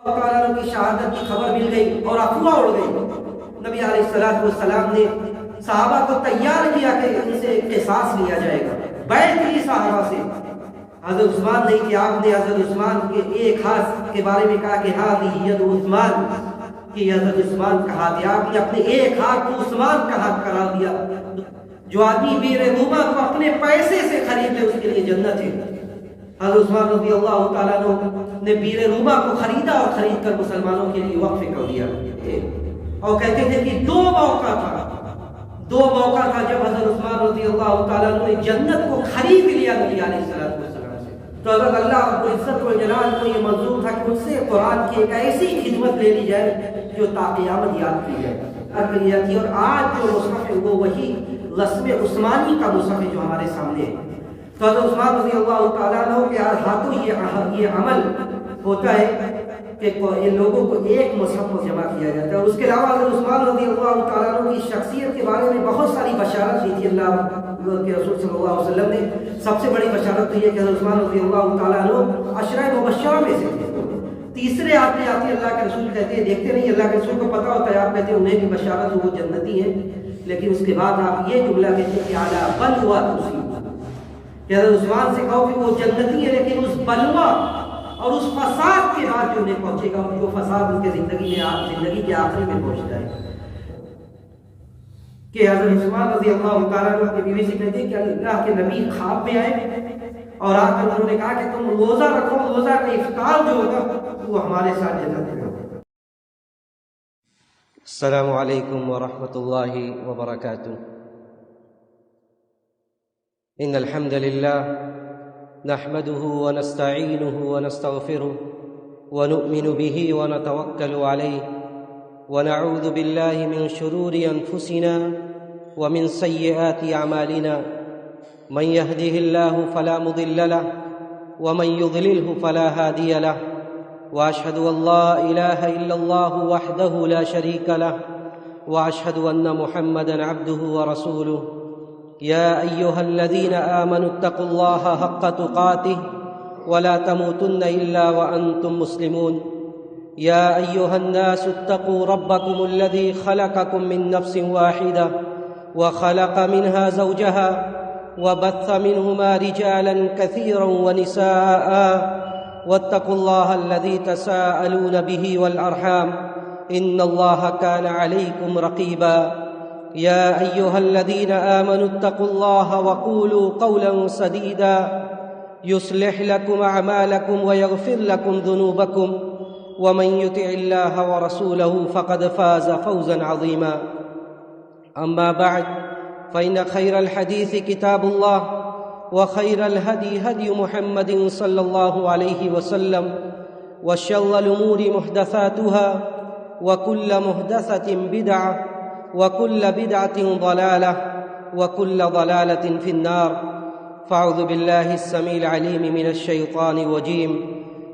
تعالیٰ عنہ کی شہادت کی خبر مل گئی اور افواہ اڑ گئی، نبی علیہ الصلوۃ والسلام نے صحابہ کو تیار کیا کہ ان سے قصاص لیا جائے گا، بیعت لی صحابہ سے۔ حضرت عثمان نہیں کہ آپ نے حضرت عثمان کے ایک ہاتھ کے بارے میں کہا کہ ہذہ ید عثمان، کہ حضرت عثمان کا ہاتھ ہے، آپ نے اپنے ایک ہاتھ کو عثمان کا ہاتھ قرار دیا۔ جو آدمی بیر روما کو اپنے پیسے سے خرید لے اس کے لیے جنت ہے۔ حضرت عثمان رضی اللہ تعالیٰ عنہ نے بیر روما کو خریدا اور خرید کر مسلمانوں کے لیے وقف کر دیا، اور کہتے تھے کہ دو موقع تھا جب حضرت عثمان رضی اللہ تعالیٰ عنہ نے جنت کو خرید لیا نبی علیہ السلام سے۔ تو حضرت اللہ رب العزت والجلال کو یہ منظور تھا کہ ان سے قرآن کی ایک ایسی خدمت لے لی جائے جو تا قیامت یاد کی جائے۔ اور آج جو مصحف ہے وہ وہی رسم عثمانی کا مصحف ہے جو ہمارے سامنے ہے۔ تو حضرت عثمان رضی اللہ تعالیٰ عنہ کے ہاتھوں یہ عمل ہوتا ہے کہ ان لوگوں کو ایک مصحف میں جمع کیا جاتا ہے۔ اور اس کے علاوہ حضرت عثمان رضی اللہ تعالیٰ عنہ کی شخصیت کے بارے میں بہت ساری بشارت دی تھی اللہ کے رسول صلی اللہ علیہ وسلم نے۔ سب سے بڑی بشارت تو یہ کہ حضرت عثمان رضی اللہ تعالیٰ عنہ عشرہ مبشرہ میں سے تھے۔ تیسرے آتے اللہ کے رسول کہتے ہیں، دیکھتے نہیں اللہ کے رسول کو پتہ ہوتا ہے، آپ کہتے ہیں انہیں بھی بشارت ہو، وہ جنتی ہیں، لیکن اس کے بعد آپ یہ جملہ کہتے ہیں کہ اعلیٰ بلوا تصیب، کہ حضرت عثمان سے کہو کہ وہ جنتی ہے، لیکن اس بلوا اور اس فساد کے بعد جو انہیں پہنچے گا، جو فساد ان کے زندگی کے آخری میں پہنچتا ہے، کہ حضرت عثمان رضی اللہ تعالیٰ عنہ کی بیوی سے کہتے ہیں کہ اللہ کے نبی خواب میں آئے اور آ کر انہوں نے کہا کہ تم روزہ رکھو، روزہ کا افطار جو ہوگا وہ ہمارے ساتھ جنت میں ہوگا۔ السلام علیکم ورحمۃ اللہ وبرکاتہ۔ ان الحمد للہ نحمده ونستعینه ونستغفره ونؤمن به ونتوکل علیہ ونعوذ باللہ من شرور انفسنا ومن سیئات اعمالنا، من يهده الله فلا مضل له ومن يضلله فلا هادي له، واشهد ان لا اله الا الله وحده لا شريك له، واشهد ان محمدا عبده ورسوله۔ يا ايها الذين آمنوا اتقوا الله حق تقاته ولا تموتن الا وانتم مسلمون۔ يا ايها الناس اتقوا ربكم الذي خلقكم من نفس واحدة وخلق منها زوجها وبث منهما رجالا كثيرا ونساء، واتقوا الله الذي تساءلون به والأرحام إن الله كان عليكم رقيبا۔ يا أيها الذين آمنوا اتقوا الله وقولوا قولا سديدا يصلح لكم أعمالكم ويغفر لكم ذنوبكم، ومن يطع الله ورسوله فقد فاز فوزا عظيما۔ أما بعد فإن خير الحديث كتاب الله، وخير الهدي هدي محمد صلى الله عليه وسلم، وشر الأمور محدثاتها، وكل محدثة بدعة، وكل بدعة ضلالة، وكل ضلالة في النار۔ فأعوذ بالله السميع العليم من الشيطان الرجيم۔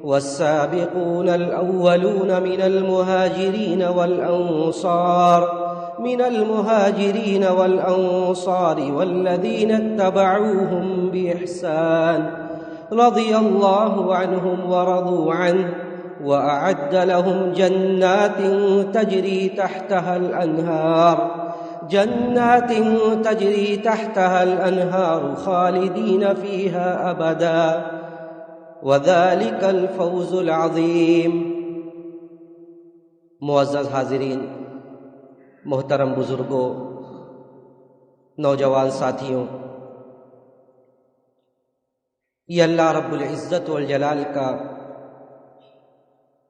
والسابقون الأولون من المهاجرين والأنصار والذين اتبعوهم بإحسان رضي الله عنهم ورضوا عنه، وأعد لهم جنات تجري تحتها الأنهار خالدين فيها أبدا، وذلك الفوز العظیم۔ معزز حاضرین، محترم بزرگوں، نوجوان ساتھیوں، یہ اللہ رب العزت والجلال کا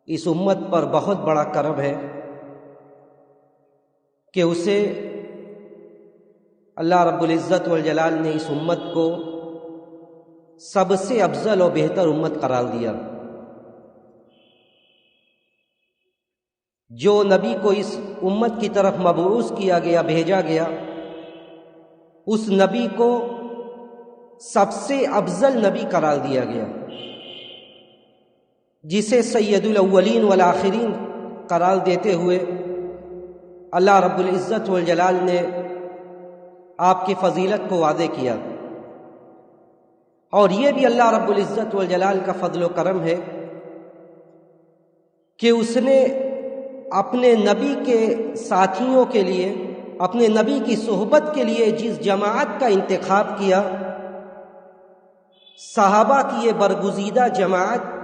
اس امت پر بہت بڑا کرم ہے کہ اسے اللہ رب العزت والجلال نے اس امت کو سب سے افضل و بہتر امت قرار دیا۔ جو نبی کو اس امت کی طرف مبعوث کیا گیا، بھیجا گیا، اس نبی کو سب سے افضل نبی قرار دیا گیا، جسے سید الاولین والآخرین قرار دیتے ہوئے اللہ رب العزت والجلال نے آپ کی فضیلت کو واضح کیا۔ اور یہ بھی اللہ رب العزت والجلال کا فضل و کرم ہے کہ اس نے اپنے نبی کے ساتھیوں کے لیے، اپنے نبی کی صحبت کے لیے جس جماعت کا انتخاب کیا، صحابہ کی یہ برگزیدہ جماعت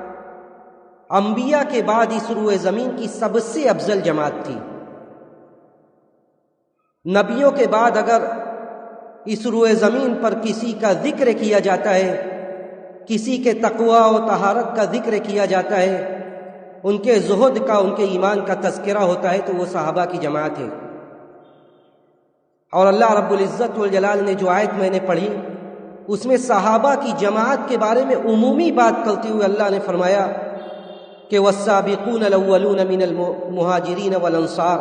انبیاء کے بعد اس روئے زمین کی سب سے افضل جماعت تھی۔ نبیوں کے بعد اگر اس روئے زمین پر کسی کا ذکر کیا جاتا ہے، کسی کے تقوی و طہارت کا ذکر کیا جاتا ہے، ان کے زہد کا، ان کے ایمان کا تذکرہ ہوتا ہے، تو وہ صحابہ کی جماعت ہے۔ اور اللہ رب العزت والجلال نے جو آیت میں نے پڑھی، اس میں صحابہ کی جماعت کے بارے میں عمومی بات کرتے ہوئے اللہ نے فرمایا کہ والسابقون الاولون من المہاجرین والانصار،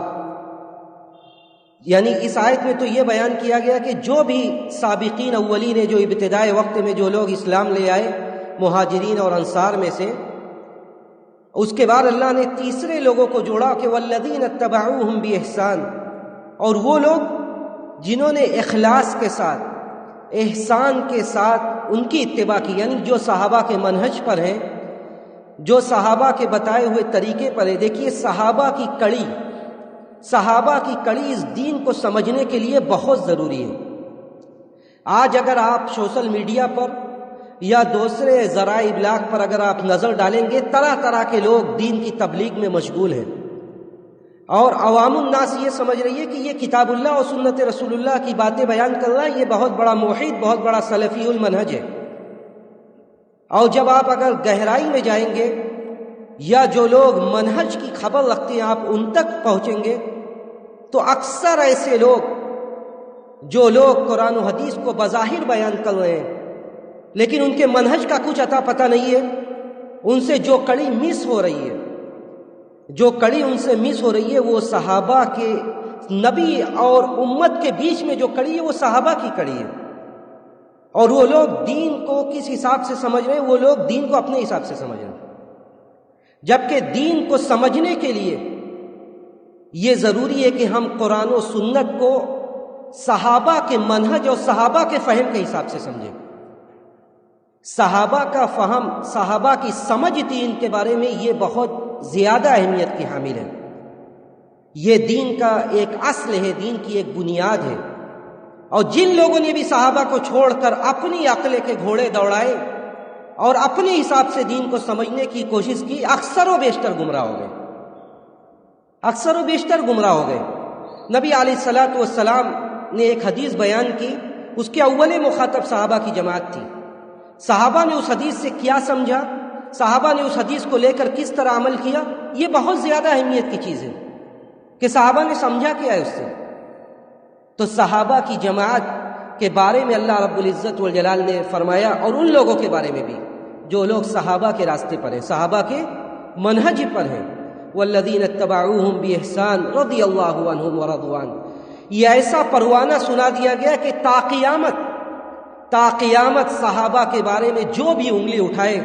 یعنی اس آیت میں تو یہ بیان کیا گیا کہ جو بھی سابقین اولین ہیں، جو ابتدائے وقت میں جو لوگ اسلام لے آئے مہاجرین اور انصار میں سے، اس کے بعد اللہ نے تیسرے لوگوں کو جوڑا کہ والذین اتبعوہم باحسان، اور وہ لوگ جنہوں نے اخلاص کے ساتھ، احسان کے ساتھ ان کی اتباع کی، یعنی جو صحابہ کے منہج پر ہیں، جو صحابہ کے بتائے ہوئے طریقے پر ہے۔ دیکھیے صحابہ کی کڑی اس دین کو سمجھنے کے لیے بہت ضروری ہے۔ آج اگر آپ سوشل میڈیا پر یا دوسرے ذرائع ابلاغ پر اگر آپ نظر ڈالیں گے، طرح طرح کے لوگ دین کی تبلیغ میں مشغول ہیں، اور عوام الناس یہ سمجھ رہی ہے کہ یہ کتاب اللہ اور سنت رسول اللہ کی باتیں بیان کر رہا ہے، یہ بہت بڑا موحد، بہت بڑا سلفی المنہج ہے۔ اور جب آپ اگر گہرائی میں جائیں گے، یا جو لوگ منہج کی خبر رکھتے ہیں آپ ان تک پہنچیں گے، تو اکثر ایسے لوگ جو لوگ قرآن و حدیث کو بظاہر بیان کر رہے ہیں لیکن ان کے منہج کا کچھ عطا پتہ نہیں ہے، ان سے جو کڑی مس ہو رہی ہے، جو کڑی ان سے مس ہو رہی ہے، وہ صحابہ کے، نبی اور امت کے بیچ میں جو کڑی ہے وہ صحابہ کی کڑی ہے۔ اور وہ لوگ دین کو کس حساب سے سمجھ رہے ہیں؟ وہ لوگ دین کو اپنے حساب سے سمجھ رہے ہیں، جبکہ دین کو سمجھنے کے لیے یہ ضروری ہے کہ ہم قرآن و سنت کو صحابہ کے منہج اور صحابہ کے فہم کے حساب سے سمجھیں۔ صحابہ کا فہم، صحابہ کی سمجھ دین کے بارے میں یہ بہت زیادہ اہمیت کی حامل ہے۔ یہ دین کا ایک اصل ہے، دین کی ایک بنیاد ہے۔ اور جن لوگوں نے بھی صحابہ کو چھوڑ کر اپنی عقل کے گھوڑے دوڑائے اور اپنے حساب سے دین کو سمجھنے کی کوشش کی، اکثر و بیشتر گمراہ ہو گئے، اکثر و بیشتر گمراہ ہو گئے۔ نبی علیہ الصلوۃ والسلام نے ایک حدیث بیان کی، اس کے اول مخاطب صحابہ کی جماعت تھی۔ صحابہ نے اس حدیث سے کیا سمجھا، صحابہ نے اس حدیث کو لے کر کس طرح عمل کیا، یہ بہت زیادہ اہمیت کی چیز ہے کہ صحابہ نے سمجھا کیا ہے اس سے۔ تو صحابہ کی جماعت کے بارے میں اللہ رب العزت والجلال نے فرمایا، اور ان لوگوں کے بارے میں بھی جو لوگ صحابہ کے راستے پر ہیں، صحابہ کے منہج پر ہیں، والذین اتبعوہم باحسان رضی اللہ عنہم ورضوا عنہ۔ یہ ایسا پروانہ سنا دیا گیا کہ تا قیامت صحابہ کے بارے میں جو بھی انگلی اٹھائے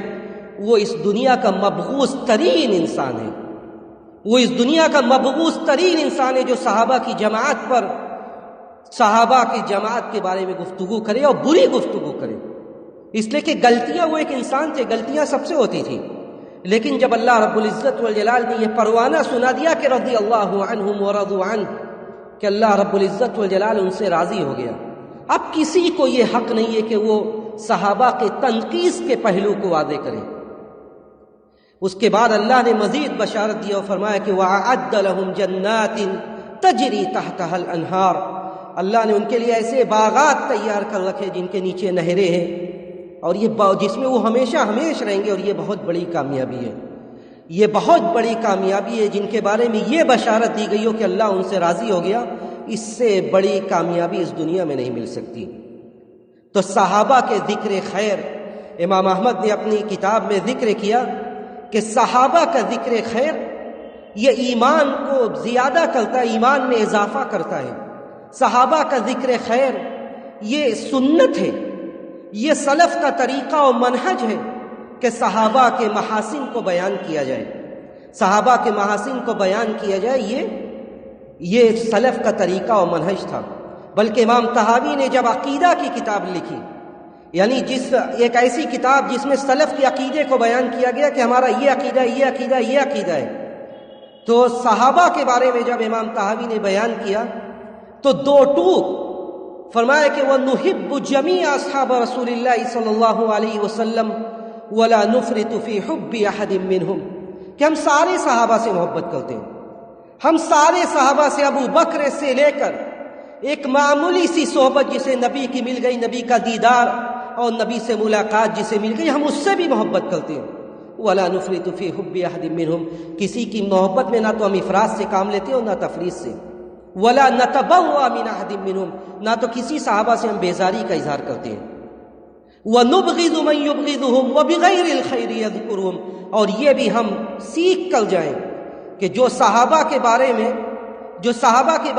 وہ اس دنیا کا مبغوث ترین انسان ہے، وہ اس دنیا کا مبغوث ترین انسان ہے جو صحابہ کی جماعت پر، صحابہ کی جماعت کے بارے میں گفتگو کرے اور بری گفتگو کرے، اس لیے کہ غلطیاں، وہ ایک انسان تھے، غلطیاں سب سے ہوتی تھی، لیکن جب اللہ رب العزت والجلال نے یہ پروانہ سنا دیا کہ رضی اللہ عنہم ورضوا عنہ، کہ اللہ رب العزت والجلال ان سے راضی ہو گیا، اب کسی کو یہ حق نہیں ہے کہ وہ صحابہ کے تنقیص کے پہلو کو واضح کرے۔ اس کے بعد اللہ نے مزید بشارت دی اور فرمایا کہ وَأَعَدَّ لَهُمْ جَنَّاتٍ تَجْرِي تَحْتَهَا الْأَنْهَارُ، اللہ نے ان کے لیے ایسے باغات تیار کر رکھے جن کے نیچے نہریں ہیں، اور یہ جس میں وہ ہمیشہ رہیں گے، اور یہ بہت بڑی کامیابی ہے، یہ بہت بڑی کامیابی ہے، جن کے بارے میں یہ بشارت دی گئی ہو کہ اللہ ان سے راضی ہو گیا، اس سے بڑی کامیابی اس دنیا میں نہیں مل سکتی۔ تو صحابہ کے ذکر خیر، امام احمد نے اپنی کتاب میں ذکر کیا کہ صحابہ کا ذکر خیر یہ ایمان کو زیادہ کرتا ہے، ایمان میں اضافہ کرتا ہے۔ صحابہ کا ذکر خیر یہ سنت ہے، یہ سلف کا طریقہ و منہج ہے کہ صحابہ کے محاسن کو بیان کیا جائے، صحابہ کے محاسن کو بیان کیا جائے، یہ سلف کا طریقہ و منہج تھا۔ بلکہ امام طحاوی نے جب عقیدہ کی کتاب لکھی، یعنی ایک ایسی کتاب جس میں سلف کے عقیدے کو بیان کیا گیا کہ ہمارا یہ عقیدہ ہے، یہ عقیدہ ہے، یہ عقیدہ ہے، تو صحابہ کے بارے میں جب امام طحاوی نے بیان کیا تو دو ٹوک فرمایا کہ وَنُحِبُّ جَمِيعَ أَصْحَابَ رَسُولِ اللَّهِ صلی اللہ علیہ وسلم وَلَا نُفْرِطُ فِي حُبِّ أَحَدٍ مِّنْهُمْ کہ ہم سارے صحابہ سے محبت کرتے ہیں، ہم سارے صحابہ سے ابو بکر سے لے کر ایک معمولی سی صحبت جسے نبی کی مل گئی، نبی کا دیدار اور نبی سے ملاقات جسے مل گئی، ہم اس سے بھی محبت کرتے ہیں۔ وَلَا نُفْرِطُ فِي حُبِّ أَحَدٍ مِّنْهُمْ کسی کی محبت میں نہ تو ہم افراط سے کام لیتے اور نہ تفریط سے۔ وَلَا نَتَبَوَّأَ مِنْ أَحَدٍ مِّنْهُمْ نہ تو کسی صحابہ سے ہم بیزاری کا اظہار کرتے ہیں۔ وَنُبْغِضُ مَن يُبْغِضُهُمْ وَبِغَيْرِ الْخَيْرِ يَذْكُرُهُمْ اور یہ بھی ہم سیکھ کر جائیں کہ جو صحابہ کے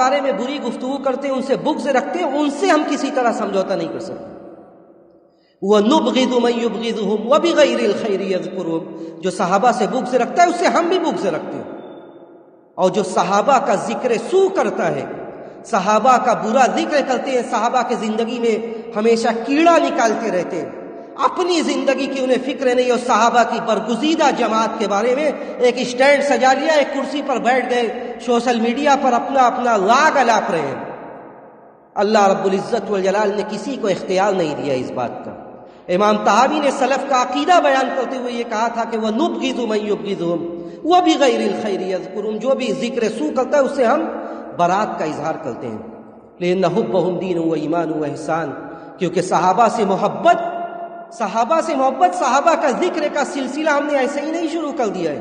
بارے میں بری گفتگو کرتے ہیں، ان سے بغض رکھتے ہیں، ان سے ہم کسی طرح سمجھوتا نہیں کر سکتے۔ وَنُبْغِضُ مَن يُبْغِضُهُمْ وَبِغَيْرِ الْخَيْرِ يَذْكُرُهُمْ جو صحابہ سے بغض رکھتا ہے اس سے ہم بھی بغض رکھتے ہیں، اور جو صحابہ کا ذکر سو کرتا ہے، صحابہ کا برا ذکر کرتے ہیں، صحابہ کی زندگی میں ہمیشہ کیڑا نکالتے رہتے ہیں، اپنی زندگی کی انہیں فکر نہیں، اور صحابہ کی برگزیدہ جماعت کے بارے میں ایک اسٹینڈ سجا لیا، ایک کرسی پر بیٹھ گئے، سوشل میڈیا پر اپنا لاگ الاپ رہے ہیں۔ اللہ رب العزت والجلال نے کسی کو اختیار نہیں دیا اس بات کا۔ امام طحاوی نے سلف کا عقیدہ بیان کرتے ہوئے یہ کہا تھا کہ وَنُبْغِضُ مَن يُبْغِضُهُمْ وَبِغَيْرِ الْخَيْرِ يَذْكُرُهُمْ جو بھی ذکر سو کرتا ہے اس سے ہم برات کا اظہار کرتے ہیں۔ لِأَنَّ حُبَّهُمْ دِينٌ وَإِيمَانٌ وَإِحْسَانٌ کیونکہ صحابہ سے محبت، صحابہ کا ذکر کا سلسلہ ہم نے ایسے ہی نہیں شروع کر دیا ہے۔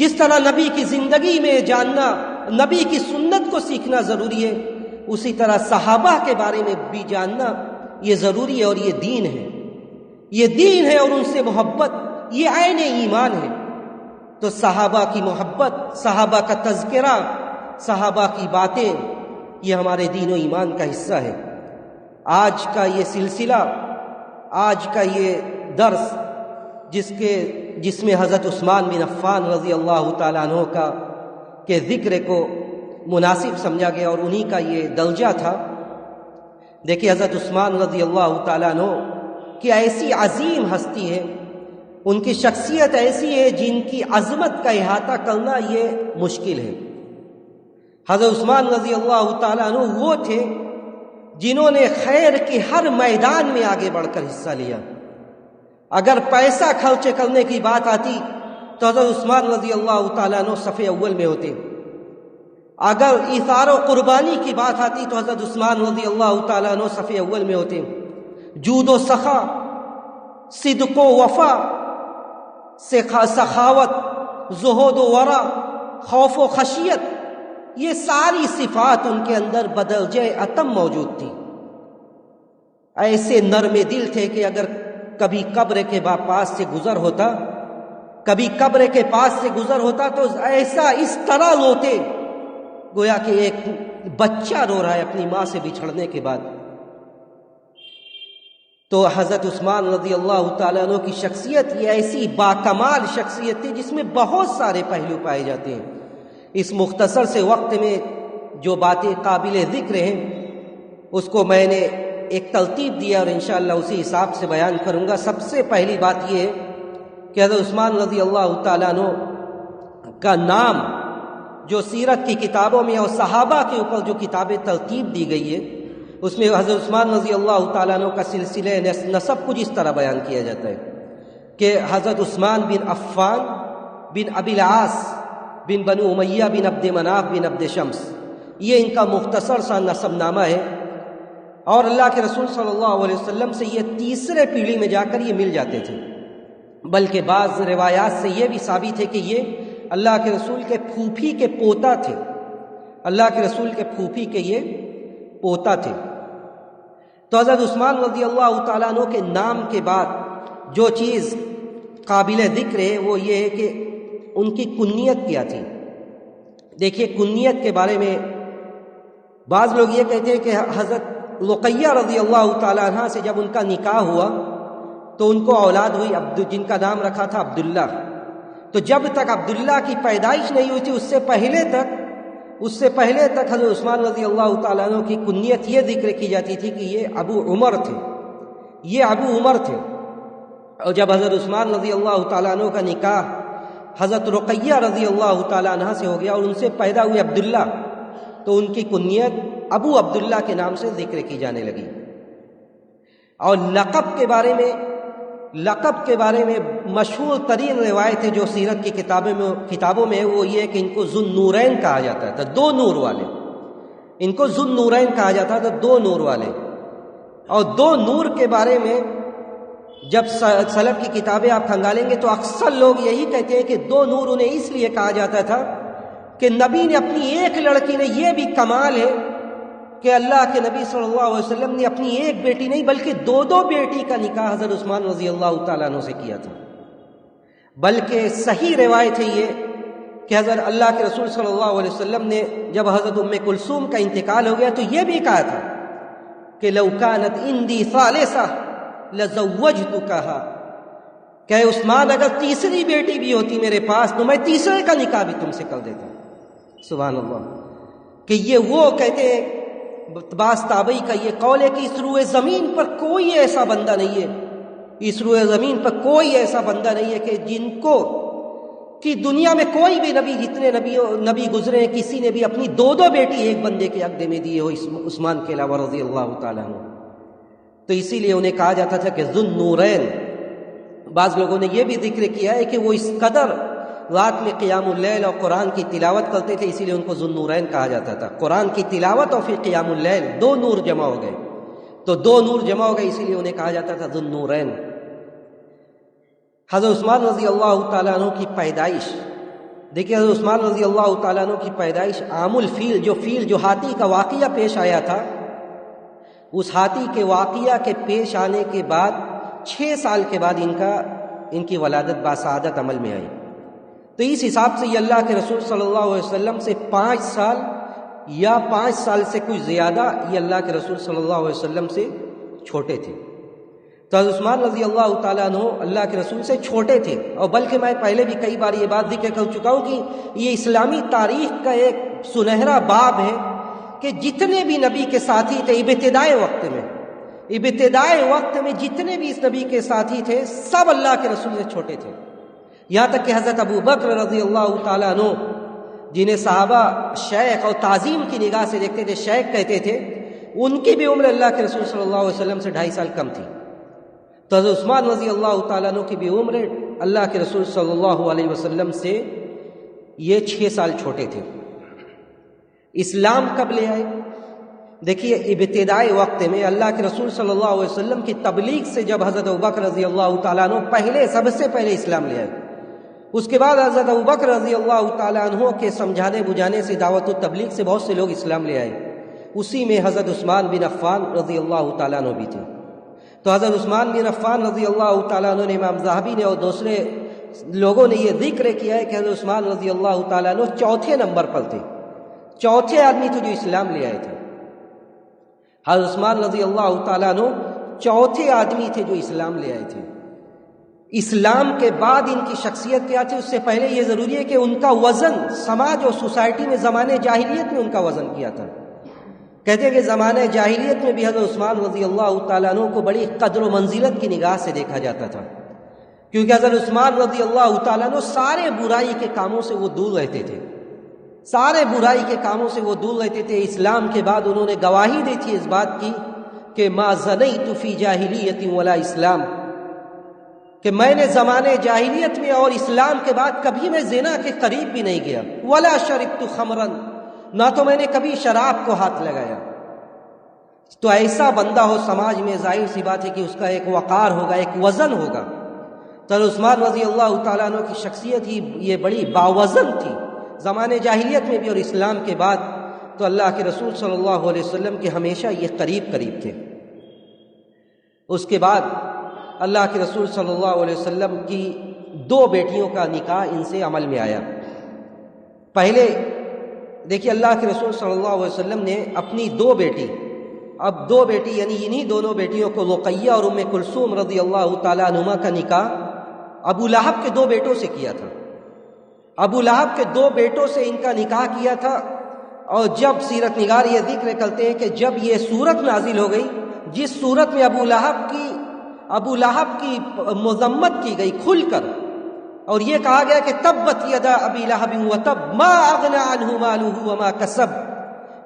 جس طرح نبی کی زندگی میں جاننا، نبی کی سنت کو سیکھنا ضروری ہے، اسی طرح صحابہ کے بارے میں بھی جاننا یہ ضروری ہے، اور یہ دین ہے، یہ دین ہے، اور ان سے محبت یہ عین ایمان ہے۔ تو صحابہ کی محبت، صحابہ کا تذکرہ، صحابہ کی باتیں یہ ہمارے دین و ایمان کا حصہ ہے۔ آج کا یہ سلسلہ، آج کا یہ درس جس میں حضرت عثمان بن عفان رضی اللہ تعالیٰ عنہ کے ذکر کو مناسب سمجھا گیا، اور انہی کا یہ درجہ تھا۔ دیکھیے حضرت عثمان رضی اللہ تعالیٰ عنہ کہ ایسی عظیم ہستی ہے، ان کی شخصیت ایسی ہے جن کی عظمت کا احاطہ کرنا یہ مشکل ہے۔ حضرت عثمان رضی اللہ تعالیٰ عنہ وہ تھے جنہوں نے خیر کے ہر میدان میں آگے بڑھ کر حصہ لیا۔ اگر پیسہ خرچ کرنے کی بات آتی تو حضرت عثمان رضی اللہ تعالیٰ عنہ صف اول میں ہوتے، اگر ایثار و قربانی کی بات آتی تو حضرت عثمان رضی اللہ تعالیٰ عنہ صف اول میں ہوتے۔ جود و سخا، صدق و وفا، سخاوت، زہد و ورع، خوف و خشیت، یہ ساری صفات ان کے اندر بدرجہ اتم موجود تھی۔ ایسے نرم دل تھے کہ اگر کبھی قبر کے پاس سے گزر ہوتا تو ایسا اس طرح روتے گویا کہ ایک بچہ رو رہا ہے اپنی ماں سے بچھڑنے کے بعد۔ تو حضرت عثمان رضی اللہ تعالیٰ عنہ کی شخصیت یہ ایسی باکمال شخصیت تھی جس میں بہت سارے پہلو پائے جاتے ہیں۔ اس مختصر سے وقت میں جو باتیں قابل ذکر ہیں اس کو میں نے ایک ترتیب دیا، اور انشاءاللہ اسی حساب سے بیان کروں گا۔ سب سے پہلی بات یہ ہے کہ حضرت عثمان رضی اللہ تعالیٰ عنہ کا نام جو سیرت کی کتابوں میں اور صحابہ کے اوپر جو کتابیں ترتیب دی گئی ہے اس میں حضرت عثمان رضی اللہ تعالیٰ عنہ کا سلسلہ نسب کچھ اس طرح بیان کیا جاتا ہے کہ حضرت عثمان بن عفان بن ابی العاص بن بنو امیہ بن عبد مناف بن عبد شمس، یہ ان کا مختصر سا نسب نامہ ہے، اور اللہ کے رسول صلی اللہ علیہ وسلم سے یہ تیسرے پیڑھی میں جا کر یہ مل جاتے تھے، بلکہ بعض روایات سے یہ بھی ثابت ہے کہ یہ اللہ کے رسول کے پھوپھی کے پوتا تھے، اللہ کے رسول کے پھوپھی کے یہ پوتا تھے۔ تو حضرت عثمان رضی اللہ تعالیٰ عنہ کے نام کے بعد جو چیز قابل ذکر ہے وہ یہ ہے کہ ان کی کنیت کیا تھی۔ دیکھیے کنیت کے بارے میں بعض لوگ یہ کہتے ہیں کہ حضرت رقیہ رضی اللہ تعالیٰ عنہ سے جب ان کا نکاح ہوا تو ان کو اولاد ہوئی جن کا نام رکھا تھا عبداللہ۔ تو جب تک عبداللہ کی پیدائش نہیں ہوئی تھی اس سے پہلے تک حضرت عثمان رضی اللہ تعالیٰ عنہ کی کنیت یہ ذکر کی جاتی تھی کہ یہ ابو عمر تھے، اور جب حضرت عثمان رضی اللہ تعالیٰ عنہ کا نکاح حضرت رقیہ رضی اللہ تعالیٰ عنہ سے ہو گیا اور ان سے پیدا ہوئے عبداللہ، تو ان کی کنیت ابو عبداللہ کے نام سے ذکر کی جانے لگی۔ اور لقب کے بارے میں مشہور ترین روایت ہے جو سیرت کی کتابوں میں ہے، وہ یہ کہ ان کو ذو النورین کہا جاتا تھا، دو نور والے، ان کو ذو النورین کہا جاتا تھا، دو نور والے۔ اور دو نور کے بارے میں جب سلف کی کتابیں آپ کھنگالیں گے تو اکثر لوگ یہی کہتے ہیں کہ دو نور انہیں اس لیے کہا جاتا تھا کہ نبی نے اپنی ایک لڑکی نے، یہ بھی کمال ہے کہ اللہ کے نبی صلی اللہ علیہ وسلم نے اپنی ایک بیٹی نہیں بلکہ دو بیٹی کا نکاح حضرت عثمان رضی اللہ تعالیٰ عنہ سے کیا تھا۔ بلکہ صحیح روایت ہے یہ کہ حضرت اللہ کے رسول صلی اللہ علیہ وسلم نے جب حضرت ام کلثوم کا انتقال ہو گیا تو یہ بھی کہا تھا کہ لو کانت عندی ثالثہ لزوجتکہا، کہ عثمان اگر تیسری بیٹی بھی ہوتی میرے پاس تو میں تیسرے کا نکاح بھی تم سے کر دیتا۔ سبحان اللہ، کہ یہ وہ کہتے ہیں، بعض تابعی کا یہ قول ہے کہ اس روئے زمین پر کوئی ایسا بندہ نہیں ہے، اس روئے زمین پر کوئی ایسا بندہ نہیں ہے کہ جن کو کہ دنیا میں کوئی بھی نبی، جتنے نبی گزرے ہیں، کسی نے بھی اپنی دو بیٹی ایک بندے کے عقد میں دیے ہو عثمان کے علاوہ رضی اللہ تعالیٰ عنہ۔ تو اسی لیے انہیں کہا جاتا تھا کہ ذو النورین۔ بعض لوگوں نے یہ بھی ذکر کیا ہے کہ وہ اس قدر رات میں قیام اللیل اور قرآن کی تلاوت کرتے تھے، اسی لیے ان کو ذو النورین کہا جاتا تھا۔ قرآن کی تلاوت اور پھر قیام اللیل، دو نور جمع ہو گئے، تو دو نور جمع ہو گئے، اسی لیے انہیں کہا جاتا تھا ذو النورین۔ حضرت عثمان رضی اللہ تعالیٰ عنہ کی پیدائش دیکھیے، حضرت عثمان رضی اللہ تعالیٰ عنہ کی پیدائش عام الفیل، جو ہاتھی کا واقعہ پیش آیا تھا، اس ہاتھی کے واقعہ کے پیش آنے کے بعد 6 سال کے بعد ان کی ولادت باسعادت عمل میں آئی۔ تو اس حساب سے یہ اللہ کے رسول صلی اللہ علیہ وسلم سے 5 سال یا 5 سال سے کچھ زیادہ یہ اللہ کے رسول صلی اللہ علیہ وسلم سے چھوٹے تھے۔ تو حضرت عثمان رضی اللہ تعالیٰ عنہ اللہ کے رسول سے چھوٹے تھے، اور بلکہ میں پہلے بھی کئی بار یہ بات ذکر کر چکا ہوں کہ یہ اسلامی تاریخ کا ایک سنہرا باب ہے کہ جتنے بھی نبی کے ساتھی تھے ابتدائی وقت میں جتنے بھی اس نبی کے ساتھی تھے سب اللہ کے رسول سے چھوٹے تھے، یہاں تک کہ حضرت ابو بکر رضی اللہ تعالیٰ عنہ جنہیں صحابہ شیخ اور تعظیم کی نگاہ سے دیکھتے تھے، شیخ کہتے تھے، ان کی بھی عمر اللہ کے رسول صلی اللہ علیہ وسلم سے 2.5 سال کم تھی۔ تو حضرت عثمان رضی اللہ تعالیٰ عنہ کی بھی عمر اللہ کے رسول صلی اللہ علیہ وسلم سے یہ 6 سال چھوٹے تھے۔ اسلام کب لے آئے؟ دیکھیے، ابتدائی وقت میں اللہ کے رسول صلی اللہ علیہ وسلم کی تبلیغ سے جب حضرت ابوبکر رضی اللہ تعالیٰ عنہ سب سے پہلے اسلام لے آئے، اس کے بعد حضرت ابوبکر رضی اللہ تعالیٰ عنہ کے سمجھانے بجھانے سے، دعوت و تبلیغ سے بہت سے لوگ اسلام لے آئے، اسی میں حضرت عثمان بن عفان رضی اللہ تعالیٰ عنہ بھی تھے۔ تو حضرت عثمان بن عفان رضی اللہ تعالیٰ عنہ نے، امام ذہبی نے اور دوسرے لوگوں نے یہ ذکر کیا ہے کہ حضرت عثمان رضی اللہ تعالیٰ عنہ 4تھے نمبر پر تھے، 4تھے آدمی تھے جو اسلام لے آئے تھے۔ حضرت عثمان رضی اللہ تعالیٰ عنہ 4تھے آدمی تھے جو اسلام لے آئے تھے۔ اسلام کے بعد ان کی شخصیت کیا تھی، اس سے پہلے یہ ضروری ہے کہ ان کا وزن سماج اور سوسائٹی میں زمانے جاہلیت میں ان کا وزن کیا تھا۔ کہتے ہیں کہ زمانے جاہلیت میں بھی حضرت عثمان رضی اللہ تعالیٰ عنہ کو بڑی قدر و منزلت کی نگاہ سے دیکھا جاتا تھا، کیونکہ حضرت عثمان رضی اللہ تعالیٰ عنہ سارے برائی کے کاموں سے وہ دور رہتے تھے، سارے برائی کے کاموں سے وہ دور رہتے تھے۔ اسلام کے بعد انہوں نے گواہی دی تھی اس بات کی کہ ما زنیت فی جاہلیت ولا اسلام، کہ میں نے زمانے جاہلیت میں اور اسلام کے بعد کبھی میں زنا کے قریب بھی نہیں گیا، ولا شربت خمرا، نہ تو میں نے کبھی شراب کو ہاتھ لگایا۔ تو ایسا بندہ ہو سماج میں، ظاہر سی بات ہے کہ اس کا ایک وقار ہوگا، ایک وزن ہوگا۔ تو عثمان رضی اللہ تعالیٰ عنہ کی شخصیت ہی یہ بڑی باوزن تھی، زمانے جاہلیت میں بھی اور اسلام کے بعد۔ تو اللہ کے رسول صلی اللہ علیہ وسلم کے ہمیشہ یہ قریب تھے۔ اس کے بعد اللہ کے رسول صلی اللہ علیہ وسلم کی 2 بیٹیوں کا نکاح ان سے عمل میں آیا۔ پہلے دیکھیے، اللہ کے رسول صلی اللہ علیہ وسلم نے اپنی 2 بیٹی یعنی انہی دونوں بیٹیوں کو، رقیہ اور ام کلثوم رضی اللہ تعالیٰ عنہما کا نکاح ابو لہب کے 2 بیٹوں سے کیا تھا۔ ابو لہب کے 2 بیٹوں سے ان کا نکاح کیا تھا، اور جب سیرت نگار یہ ذکر کرتے ہیں کہ جب یہ سورت نازل ہو گئی جس سورت میں ابو لہب کی مذمت کی گئی کھل کر، اور یہ کہا گیا کہ تبت یدا ابی لہب وتب ما اغنی عنہ مالہ وما کسب،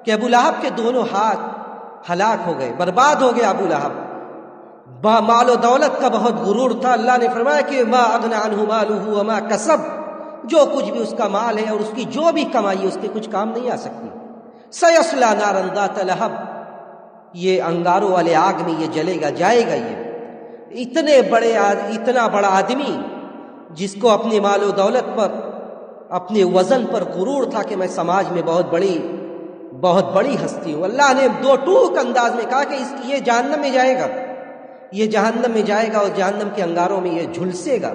کہ ابو لہب کے دونوں ہاتھ ہلاک ہو گئے، برباد ہو گیا ابو لہب، مال و دولت کا بہت غرور تھا۔ اللہ نے فرمایا کہ ما اغنی عنہ مالہ وما کسب، جو کچھ بھی اس کا مال ہے اور اس کی جو بھی کمائی اس کے کچھ کام نہیں آ سکتی۔ سیصلی نارا ذات لہب، یہ انگاروں والے آگ میں یہ جلے گا، جائے گا۔ یہ اتنا بڑا آدمی جس کو اپنے مال و دولت پر، اپنے وزن پر غرور تھا کہ میں سماج میں بہت بڑی ہستی ہوں، اللہ نے دو ٹوک انداز میں کہا کہ یہ جہنم میں جائے گا، یہ جہنم میں جائے گا اور جہنم کے انگاروں میں یہ جھلسے گا۔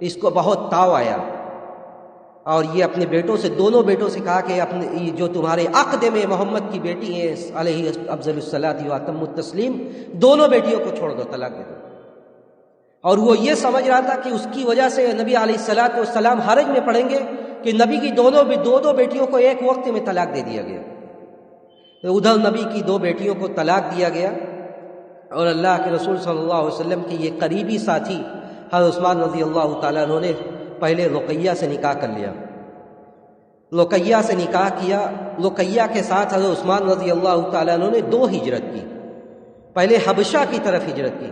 اس کو بہت تاؤ آیا، اور یہ اپنے بیٹوں سے، دونوں بیٹوں سے کہا کہ اپنے جو تمہارے عقد میں محمد کی بیٹی ہیں علیہ افضل الصلاۃ و اتم التسلیم، دونوں بیٹیوں کو چھوڑ دو، طلاق دے دو۔ اور وہ یہ سمجھ رہا تھا کہ اس کی وجہ سے نبی علیہ الصلاۃ والسلام حرج میں پڑیں گے کہ نبی کی دو بیٹیوں کو ایک وقت میں طلاق دے دیا گیا۔ ادھر نبی کی دو بیٹیوں کو طلاق دیا گیا، اور اللہ کے رسول صلی اللہ علیہ وسلم کے یہ قریبی ساتھی حضرت عثمان رضی اللہ تعالیٰ عنہ نے پہلے رقیہ سے نکاح کر لیا، رقیہ سے نکاح کیا۔ رقیہ کے ساتھ حضرت عثمان رضی اللہ تعالیٰ عنہ نے 2 ہجرت کی، پہلے حبشہ کی طرف ہجرت کی۔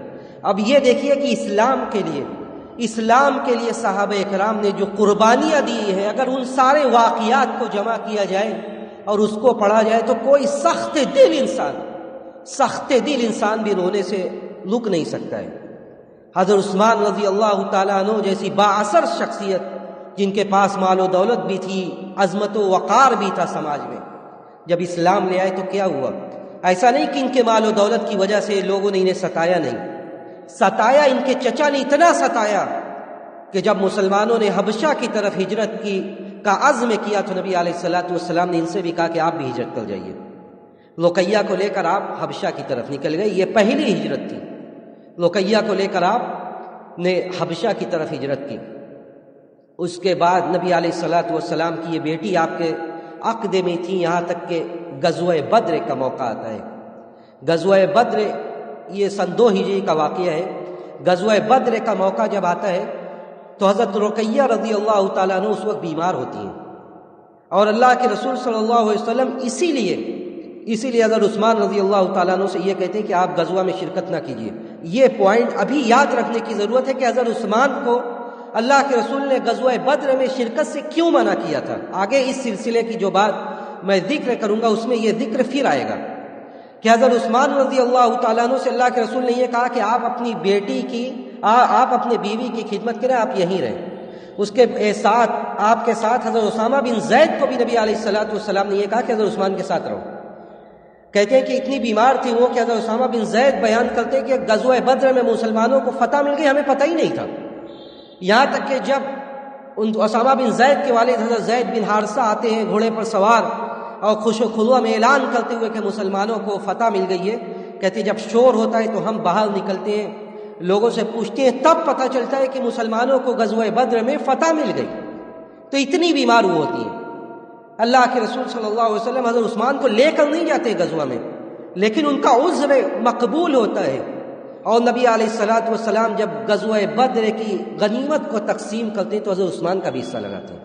اب یہ دیکھیے کہ اسلام کے لیے صحابہ کرام نے جو قربانیاں دی ہیں، اگر ان سارے واقعات کو جمع کیا جائے اور اس کو پڑھا جائے تو کوئی سخت دل انسان بھی رونے سے رک نہیں سکتا ہے۔ حضرت عثمان رضی اللہ تعالیٰ عنہ جیسی بااثر شخصیت، جن کے پاس مال و دولت بھی تھی، عظمت و وقار بھی تھا سماج میں، جب اسلام لے آئے تو کیا ہوا؟ ایسا نہیں کہ ان کے مال و دولت کی وجہ سے لوگوں نے انہیں ستایا، نہیں ستایا، ان کے چچا نے اتنا ستایا کہ جب مسلمانوں نے حبشہ کی طرف ہجرت کی کا عزم کیا تو نبی علیہ الصلوۃ والسلام نے ان سے بھی کہا کہ آپ بھی ہجرت کر جائیے۔ رقیہ کو لے کر آپ حبشہ کی طرف نکل گئے، یہ پہلی ہجرت تھی۔ رقیہ کو لے کر آپ نے حبشہ کی طرف ہجرت کی۔ اس کے بعد نبی علیہ الصلوۃ والسلام کی یہ بیٹی آپ کے عقد میں تھی، یہاں تک کہ غزوہ بدر کا موقع آتا ہے۔ غزوہ بدر یہ سن 2 ہجری کا واقعہ ہے۔ غزوہ بدر کا موقع جب آتا ہے تو حضرت رقیہ رضی اللہ تعالیٰ عنہ اس وقت بیمار ہوتی ہیں، اور اللہ کے رسول صلی اللہ علیہ وسلم اسی لیے حضرت عثمان رضی اللہ تعالیٰ عنہ سے یہ کہتے ہیں کہ آپ غزوہ میں شرکت نہ کیجیے۔ یہ پوائنٹ ابھی یاد رکھنے کی ضرورت ہے کہ حضرت عثمان کو اللہ کے رسول نے غزوہ بدر میں شرکت سے کیوں منع کیا تھا۔ آگے اس سلسلے کی جو بات میں ذکر کروں گا اس میں یہ ذکر پھر آئے گا کہ حضرت عثمان رضی اللہ تعالیٰ عنہ سے اللہ کے رسول نے یہ کہا کہ آپ اپنی بیٹی کی، آپ اپنے بیوی کی خدمت کریں، آپ یہیں رہیں۔ اس کے ساتھ آپ کے ساتھ حضرت اسامہ بن زید کو بھی نبی علیہ الصلوۃ والسلام نے یہ کہا کہ حضرت عثمان کے ساتھ رہو۔ کہتے ہیں کہ اتنی بیمار تھی وہ کہ حضرت اسامہ بن زید بیان کرتے ہیں کہ غزوہ بدر میں مسلمانوں کو فتح مل گئی، ہمیں پتہ ہی نہیں تھا، یہاں تک کہ جب اسامہ بن زید کے والد حضرت زید بن حارثہ آتے ہیں گھوڑے پر سوار اور خوش و خلوہ میں اعلان کرتے ہوئے کہ مسلمانوں کو فتح مل گئی ہے، کہتے جب شور ہوتا ہے تو ہم باہر نکلتے ہیں، لوگوں سے پوچھتے ہیں، تب پتہ چلتا ہے کہ مسلمانوں کو غزوہ بدر میں فتح مل گئی۔ تو اتنی بیمار وہ ہوتی ہیں۔ اللہ کے رسول صلی اللہ علیہ وسلم حضرت عثمان کو لے کر نہیں جاتے غزوہ میں، لیکن ان کا عذر مقبول ہوتا ہے، اور نبی علیہ الصلوۃ والسلام جب غزوہ بدر کی غنیمت کو تقسیم کرتے ہیں تو حضرت عثمان کا بھی حصہ لگاتے ہیں۔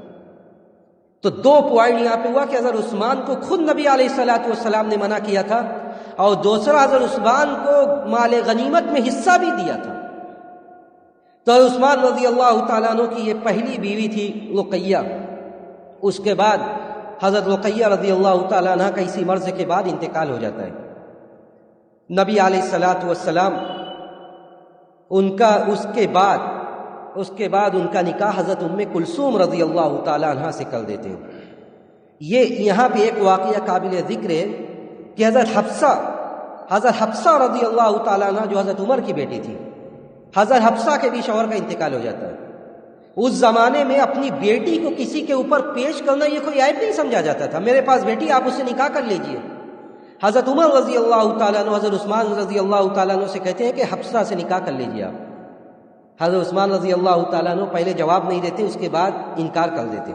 تو 2 پوائنٹ یہاں پہ ہوا کہ حضرت عثمان کو خود نبی علیہ الصلوۃ والسلام نے منع کیا تھا، اور دوسرا حضرت عثمان کو مال غنیمت میں حصہ بھی دیا تھا۔ تو حضرت عثمان رضی اللہ تعالیٰ عنہ کی یہ پہلی بیوی تھی رقیہ۔ اس کے بعد حضرت رقیہ رضی اللہ تعالیٰ عنہ کا اسی مرض کے بعد انتقال ہو جاتا ہے۔ نبی علیہ الصلوۃ والسلام اس کے بعد ان کا نکاح حضرت ام کلثوم رضی اللہ تعالیٰ عنہ سے کر دیتے ہیں۔ یہ یہاں پہ ایک واقعہ قابل ذکر ہے کہ حضرت حفصہ رضی اللہ تعالیٰ عنہ جو حضرت عمر کی بیٹی تھی، حضرت حفصہ کے بھی شوہر کا انتقال ہو جاتا ہے۔ اس زمانے میں اپنی بیٹی کو کسی کے اوپر پیش کرنا یہ کوئی عیب نہیں سمجھا جاتا تھا، میرے پاس بیٹی، آپ اس سے نکاح کر لیجئے۔ حضرت عمر رضی اللہ تعالیٰ عنہ حضرت عثمان رضی اللہ تعالیٰ عنہ سے کہتے ہیں کہ حفصہ سے نکاح کر لیجئے آپ۔ حضرت عثمان رضی اللہ تعالیٰ عنہ پہلے جواب نہیں دیتے، اس کے بعد انکار کر دیتے۔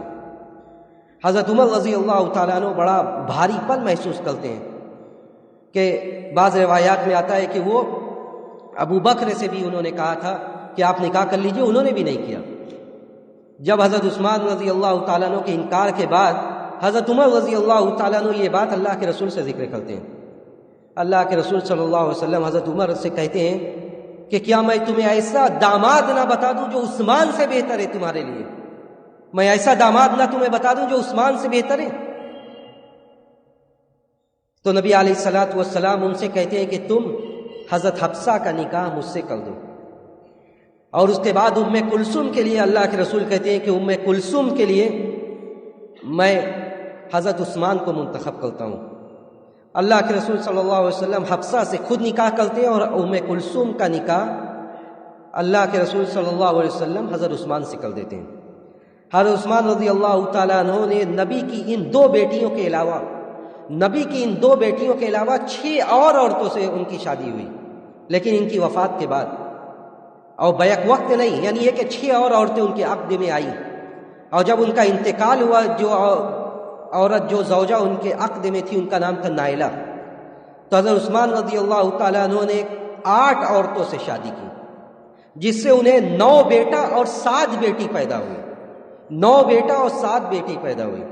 حضرت عمر رضی اللہ تعالیٰ عنہ بڑا بھاری پن محسوس کرتے ہیں کہ بعض روایات میں آتا ہے کہ وہ ابو بکر سے بھی انہوں نے کہا تھا کہ آپ نکاح کر لیجئے، انہوں نے بھی نہیں کیا۔ جب حضرت عثمان رضی اللہ تعالیٰ عنہ کے انکار کے بعد حضرت عمر رضی اللہ تعالیٰ عنہ یہ بات اللہ کے رسول سے ذکر کرتے ہیں. اللہ کے رسول صلی اللہ علیہ وسلم حضرت عمر سے کہتے ہیں کہ کیا میں تمہیں ایسا داماد نہ بتا دوں جو عثمان سے بہتر ہے تمہارے لیے؟ میں ایسا داماد نہ تمہیں بتا دوں جو عثمان سے بہتر ہے؟ تو نبی علیہ الصلوۃ والسلام ان سے کہتے ہیں کہ تم حضرت حفصہ کا نکاح مجھ سے کر دو. اور اس کے بعد ام کلثوم کے لیے اللہ کے رسول کہتے ہیں کہ ام کلثوم کے لیے میں حضرت عثمان کو منتخب کرتا ہوں. اللہ کے رسول صلی اللہ علیہ وسلم حفصہ سے خود نکاح کرتے ہیں اور ام کلثوم کا نکاح اللہ کے رسول صلی اللہ علیہ وسلم حضرت عثمان سے کر دیتے ہیں. حضرت عثمان رضی اللہ تعالیٰ عنہ نے نبی کی ان 2 بیٹیوں کے علاوہ 6 اور عورتوں سے ان کی شادی ہوئی، لیکن ان کی وفات کے بعد اور بیک وقت نہیں، یعنی یہ کہ 6 اور عورتیں ان کے عقد میں آئیں، اور جب ان کا انتقال ہوا جو عورت جو زوجہ ان کے عقد میں تھی ان کا نام تھا نائلہ. تو حضرت عثمان رضی اللہ تعالیٰ عنہ نے 8 عورتوں سے شادی کی، جس سے انہیں 9 بیٹا اور 7 بیٹی پیدا ہوئی. 9 بیٹا اور 7 بیٹی پیدا ہوئی.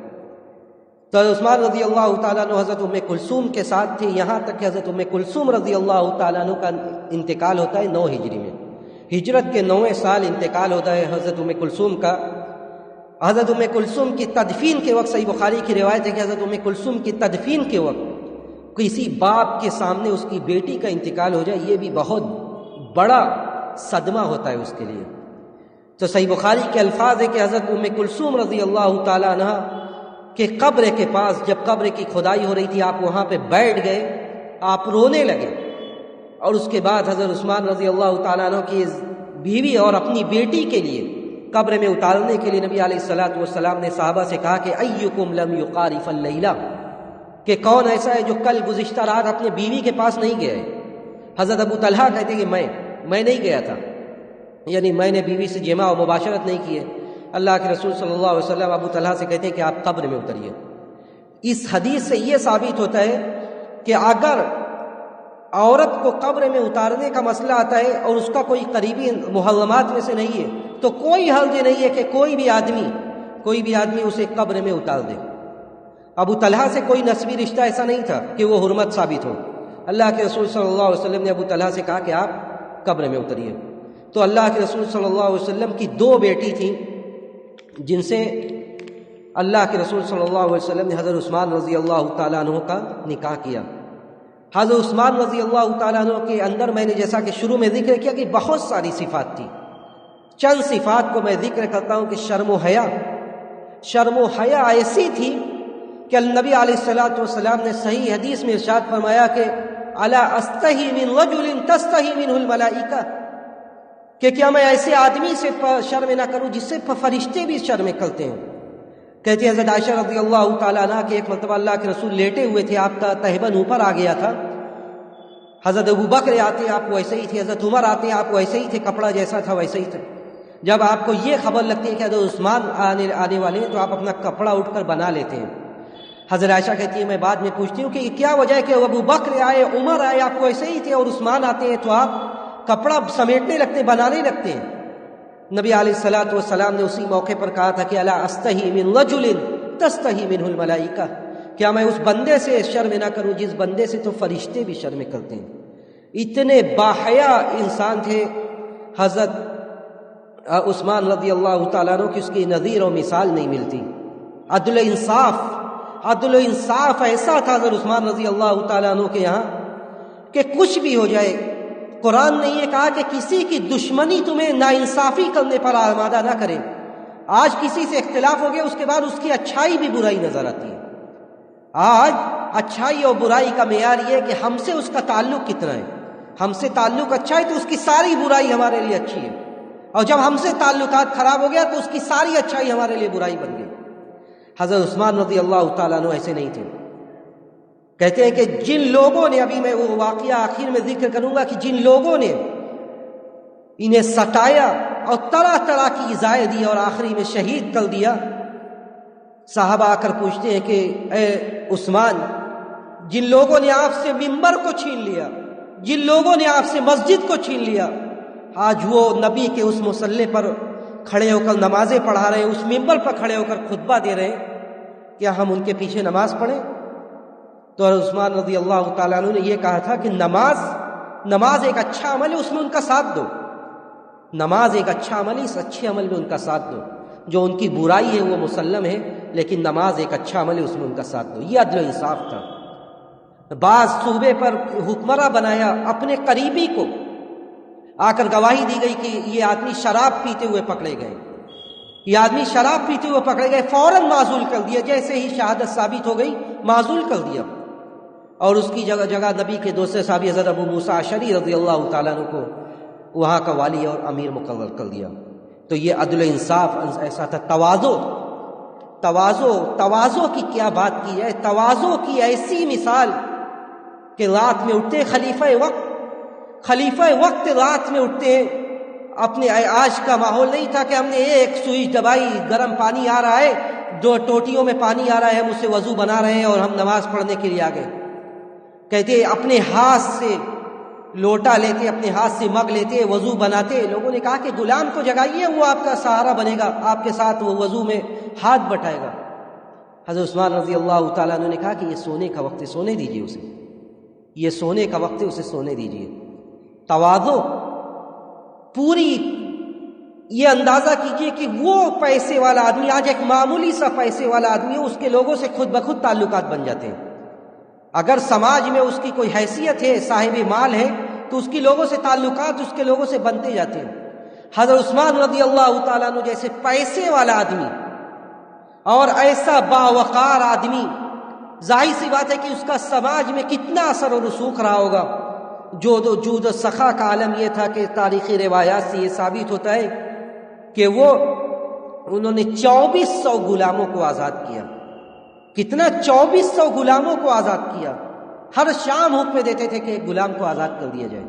تو حضرت عثمان رضی اللہ تعالیٰ عنہ حضرت ام کلثوم کے ساتھ تھے، یہاں تک کہ حضرت ام کلثوم رضی اللہ تعالیٰ عنہ کا انتقال ہوتا ہے 9 ہجری میں. ہجرت کے 9ویں سال انتقال ہوتا ہے حضرت ام کلثوم کا. حضرت ام کلثوم کی تدفین کے وقت صحیح بخاری کی روایت ہے کہ حضرت ام کلثوم کی تدفین کے وقت کسی باپ کے سامنے اس کی بیٹی کا انتقال ہو جائے، یہ بھی بہت بڑا صدمہ ہوتا ہے اس کے لیے. تو صحیح بخاری کے الفاظ ہے کہ حضرت ام کلثوم رضی اللہ تعالیٰ عنہ کہ قبر کے پاس جب قبر کی کھدائی ہو رہی تھی آپ وہاں پہ بیٹھ گئے، آپ رونے لگے. اور اس کے بعد حضرت عثمان رضی اللہ تعالیٰ عنہ کی بیوی اور اپنی بیٹی کے لیے قبر میں اتارنے کے لیے نبی علیہ الصلوۃ والسلام نے صحابہ سے کہا کہ ایکم لم یقارف اللیلہ، کہ کون ایسا ہے جو کل گزشتہ رات اپنے بیوی کے پاس نہیں گیا ہے. حضرت ابو طلحہ کہتے کہ میں نہیں گیا تھا، یعنی میں نے بیوی سے جماع و مباشرت نہیں کی ہے. اللہ کے رسول صلی اللہ علیہ وسلم ابو طلحہ سے کہتے ہیں کہ آپ قبر میں اتریے. اس حدیث سے یہ ثابت ہوتا ہے کہ اگر عورت کو قبر میں اتارنے کا مسئلہ آتا ہے اور اس کا کوئی قریبی محرمات میں سے نہیں ہے تو کوئی حرج نہیں ہے کہ کوئی بھی آدمی اسے قبر میں اتار دے. ابو طلحہ سے کوئی نسبی رشتہ ایسا نہیں تھا کہ وہ حرمت ثابت ہو. اللہ کے رسول صلی اللہ علیہ وسلم نے ابو طلحہ سے کہا کہ آپ قبر میں اتریے. تو اللہ کے رسول صلی اللہ علیہ وسلم کی 2 بیٹی تھیں جن سے اللہ کے رسول صلی اللہ علیہ وسلم نے حضرت عثمان رضی اللہ تعالیٰ عنہ کا نکاح کیا. حضرت عثمان رضی اللہ تعالیٰ عنہ کے اندر میں نے جیسا کہ شروع میں ذکر کیا کہ بہت ساری صفات تھی. چند صفات کو میں ذکر کرتا ہوں کہ شرم و حیا ایسی تھی کہ نبی علیہ الصلوۃ والسلام نے صحیح حدیث میں ارشاد فرمایا کہ الا استحی من رجل تستحی منہ الملائکہ، کہ کیا میں ایسے آدمی سے شرم نہ کروں جس سے فرشتے بھی شرم کرتے ہیں. کہتے ہیں حضرت عائشہ رضی اللہ تعالیٰ عنہ کہ ایک مرتبہ اللہ کے رسول لیٹے ہوئے تھے، آپ کا تہبند اوپر آ گیا تھا. حضرت ابو بکر آتے آپ ویسے ہی تھے، حضرت عمر آتے آپ ویسے ہی تھے، کپڑا جیسا تھا ویسے ہی تھے. جب آپ کو یہ خبر لگتی ہے کہ حضرت عثمان آنے والے ہیں تو آپ اپنا کپڑا اٹھ کر بنا لیتے ہیں. حضرت عائشہ کہتی ہے میں بعد میں پوچھتی ہوں کہ یہ کیا وجہ ہے کہ ابو بکر آئے، عمر آئے، آپ ویسے ہی تھے، اور عثمان آتے ہیں تو آپ کپڑا سمیٹنے لگتے ہیں، بنانے لگتے ہیں. نبی علیہ الصلوۃ والسلام نے اسی موقع پر کہا تھا کہ الا استحی من رجل تستحی منہ الملائکہ، کیا میں اس بندے سے شرم نہ کروں جس بندے سے تو فرشتے بھی شرم کرتے ہیں. اتنے باحیا انسان تھے حضرت عثمان رضی اللہ تعالیٰ عنہ کی، اس کی نظیر و مثال نہیں ملتی. عدل و انصاف ایسا تھا حضرت عثمان رضی اللہ تعالیٰ عنہ کے یہاں کہ کچھ بھی ہو جائے، قرآن نے یہ کہا کہ کسی کی دشمنی تمہیں ناانصافی کرنے پر آمادہ نہ کرے. آج کسی سے اختلاف ہو گیا، اس کے بعد اس کی اچھائی بھی برائی نظر آتی ہے. آج اچھائی اور برائی کا معیار یہ ہے کہ ہم سے اس کا تعلق کتنا ہے. ہم سے تعلق اچھا ہے تو اس کی ساری برائی ہمارے لیے اچھی ہے، اور جب ہم سے تعلقات خراب ہو گیا تو اس کی ساری اچھائی ہمارے لیے برائی بن گئی. حضرت عثمان رضی اللہ تعالیٰ عنہ ایسے نہیں تھے. کہتے ہیں کہ جن لوگوں نے، ابھی میں وہ واقعہ آخر میں ذکر کروں گا، کہ جن لوگوں نے انہیں ستایا اور طرح طرح کی ایذائیں دی اور آخری میں شہید کر دیا، صحابہ آ کر پوچھتے ہیں کہ اے عثمان، جن لوگوں نے آپ سے منبر کو چھین لیا، جن لوگوں نے آپ سے مسجد کو چھین لیا، آج وہ نبی کے اس مصلی پر کھڑے ہو کر نمازیں پڑھا رہے ہیں، اس منبر پر کھڑے ہو کر خطبہ دے رہے ہیں، کیا ہم ان کے پیچھے نماز پڑھیں؟ تو عثمان رضی اللہ تعالیٰ عنہ نے یہ کہا تھا کہ نماز ایک اچھا عمل ہے، اس میں ان کا ساتھ دو. نماز ایک اچھا عمل ہے، اس اچھے عمل میں ان کا ساتھ دو. جو ان کی برائی ہے وہ مسلم ہے، لیکن نماز ایک اچھا عمل ہے، اس میں ان کا ساتھ دو. یہ عدل و انصاف تھا. بعض صوبے پر حکمراں بنایا اپنے قریبی کو، آ کر گواہی دی گئی کہ یہ آدمی شراب پیتے ہوئے پکڑے گئے، یہ آدمی شراب پیتے ہوئے پکڑے گئے، فوراً معزول کر دیا. جیسے ہی شہادت ثابت ہو گئی معزول کر دیا، اور اس کی جگہ نبی کے دوسرے صحابی حضرت ابو موسیٰ اشعری رضی اللہ تعالیٰ عنہ کو وہاں کا والی اور امیر مقرر کر دیا. تو یہ عدل و انصاف ایسا تھا. تواضع کی کیا بات کی جائے. تواضع کی ایسی مثال کہ رات میں اٹھتے خلیفہ وقت رات میں اٹھتے ہیں. اپنے آج کا ماحول نہیں تھا کہ ہم نے ایک سوئچ دبائی، گرم پانی آ رہا ہے، 2 ٹوٹیوں میں پانی آ رہا ہے، ہم اسے وضو بنا رہے ہیں اور ہم نماز پڑھنے کے لیے آ گئے. کہتے اپنے ہاتھ سے لوٹا لیتے، اپنے ہاتھ سے مگ لیتے، وضو بناتے. لوگوں نے کہا کہ غلام کو جگائیے، وہ آپ کا سہارا بنے گا، آپ کے ساتھ وہ وضو میں ہاتھ بٹائے گا. حضرت عثمان رضی اللہ تعالیٰ عنہ نے کہا کہ یہ سونے کا وقت ہے، سونے دیجیے اسے، یہ سونے کا وقت ہے، اسے سونے دیجیے. تواضع پوری. یہ اندازہ کیجئے کہ وہ پیسے والا آدمی آج ایک معمولی سا پیسے والا آدمی ہے، اس کے لوگوں سے خود بخود تعلقات بن جاتے ہیں. اگر سماج میں اس کی کوئی حیثیت ہے، صاحب مال ہے، تو اس کی لوگوں سے تعلقات اس کے لوگوں سے بنتے جاتے ہیں. حضرت عثمان رضی اللہ تعالیٰ عنہ جیسے پیسے والا آدمی اور ایسا باوقار آدمی، ظاہر سی بات ہے کہ اس کا سماج میں کتنا اثر و رسوخ رہا ہوگا. جود و سخا کا عالم یہ تھا کہ تاریخی روایات سے یہ ثابت ہوتا ہے کہ انہوں نے 2400 غلاموں کو آزاد کیا. کتنا؟ 2400 غلاموں کو آزاد کیا. ہر شام حکم دیتے تھے کہ ایک غلام کو آزاد کر دیا جائے.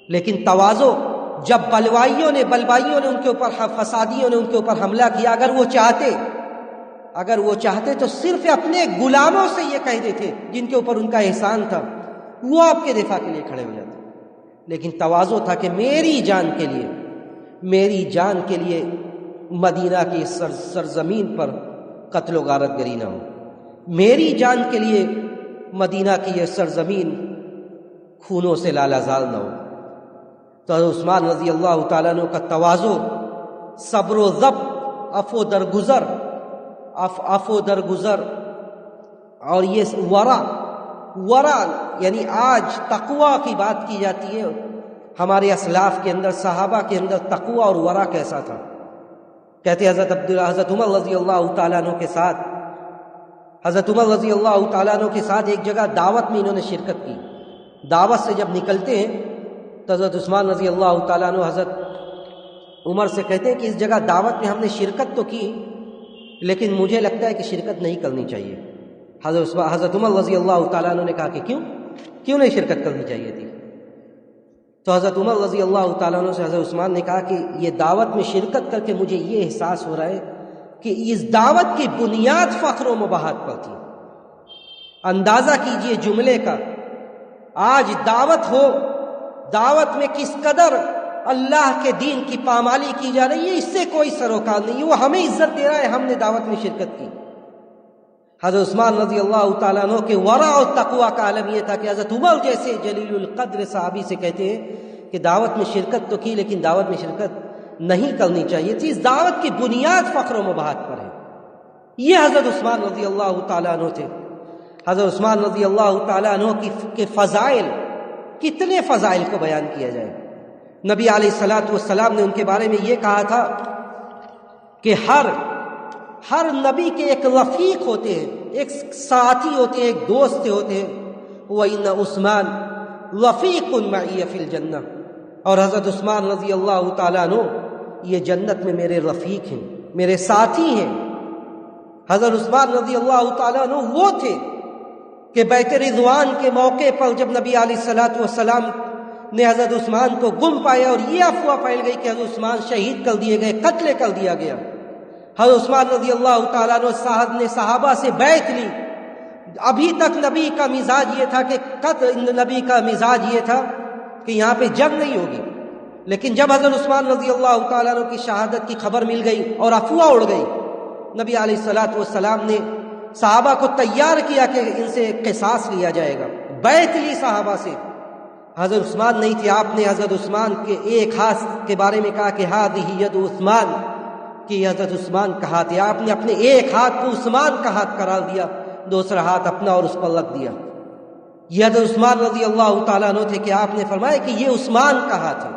لیکن تواضع، جب بلوائیوں نے ان کے اوپر، فسادیوں نے ان کے اوپر حملہ کیا، اگر وہ چاہتے تو صرف اپنے غلاموں سے یہ کہہ دیتے جن کے اوپر ان کا احسان تھا، وہ آپ کے دفاع کے لیے کھڑے ہو جاتے. لیکن تواضع تھا کہ میری جان کے لیے مدینہ کی سرزمین پر قتل و غارت گری نہ ہو، میری جان کے لیے مدینہ کی یہ سرزمین خونوں سے لالازال نہ ہو. تو عثمان رضی اللہ تعالیٰ عنہ کا تواضع، صبر و ضبط، عفو درگزر، اور یہ ورع یعنی آج تقوی کی بات کی جاتی ہے. ہمارے اسلاف کے اندر، صحابہ کے اندر تقوی اور ورع کیسا تھا. کہتے حضرت عمر رضی اللہ تعالیٰ عنہ کے ساتھ ایک جگہ دعوت میں انہوں نے شرکت کی. دعوت سے جب نکلتے ہیں تو حضرت عثمان رضی اللہ تعالیٰ عنہ حضرت عمر سے کہتے ہیں کہ اس جگہ دعوت میں ہم نے شرکت تو کی، لیکن مجھے لگتا ہے کہ شرکت نہیں کرنی چاہیے. حضرت عمر رضی اللہ تعالیٰ عنہ نے کہا کہ کیوں نہیں شرکت کرنی چاہیے تھی؟ تو حضرت عمر رضی اللہ تعالیٰ عنہ سے حضرت عثمان نے کہا کہ یہ دعوت میں شرکت کر کے مجھے یہ احساس ہو رہا ہے کہ اس دعوت کی بنیاد فخر و مباحت پر تھی. اندازہ کیجئے جملے کا. آج دعوت میں کس قدر اللہ کے دین کی پامالی کی جا رہی ہے، اس سے کوئی سروکار نہیں. وہ ہمیں عزت دے رہا ہے، ہم نے دعوت میں شرکت کی. حضرت عثمان رضی اللہ تعالیٰ عنہ کے ورع اور تقوی کا عالم یہ تھا کہ حضرت عمر جیسے جلیل القدر صحابی سے کہتے ہیں کہ دعوت میں شرکت تو کی، لیکن دعوت میں شرکت نہیں کرنی چاہیے تھی. اس دعوت کی بنیاد فخر و مباحت پر ہے. یہ حضرت عثمان رضی اللہ تعالیٰ عنہ تھے. حضرت عثمان رضی اللہ تعالیٰ عنہ کے فضائل، کتنے فضائل کو بیان کیا جائے. نبی علیہ الصلوۃ والسلام نے ان کے بارے میں یہ کہا تھا کہ ہر نبی کے ایک رفیق ہوتے ہیں، ایک ساتھی ہوتے ہیں، ایک دوست ہوتے ہیں. وَإِنَّ عثمان رفیق معی فی الجنہ. اور حضرت عثمان رضی اللہ تعالیٰ عنہ یہ جنت میں میرے رفیق ہیں، میرے ساتھی ہیں. حضرت عثمان رضی اللہ تعالیٰ عنہ وہ تھے کہ بیت رضوان کے موقع پر جب نبی علیہ الصلوۃ والسلام نے حضرت عثمان کو گم پایا اور یہ افواہ پھیل گئی کہ حضرت عثمان شہید کر دیے گئے، قتل کر دیا گیا، حضرت عثمان رضی اللہ تعالیٰ عنہ نے صحابہ سے بیعت لی. ابھی تک نبی کا مزاج یہ تھا کہ یہاں پہ جنگ نہیں ہوگی، لیکن جب حضرت عثمان رضی اللہ تعالیٰ عنہ کی شہادت کی خبر مل گئی اور افواہ اڑ گئی، نبی علیہ الصلوۃ والسلام نے صحابہ کو تیار کیا کہ ان سے قصاص لیا جائے گا، بیعت لی صحابہ سے۔ حضرت عثمان نہیں تھے، آپ نے حضرت عثمان کے ایک ہاتھ کے بارے میں کہا کہ ہذہ ید عثمان، کہ حضرت عثمان کا ہاتھ ہے۔ آپ نے اپنے ایک ہاتھ کو عثمان کا ہاتھ قرار دیا، دوسرا ہاتھ اپنا اور اس پر رکھ دیا۔ یہ حضرت عثمان رضی اللہ تعالیٰ عنہ تھے کہ آپ نے فرمایا کہ یہ عثمان کا ہاتھ ہے۔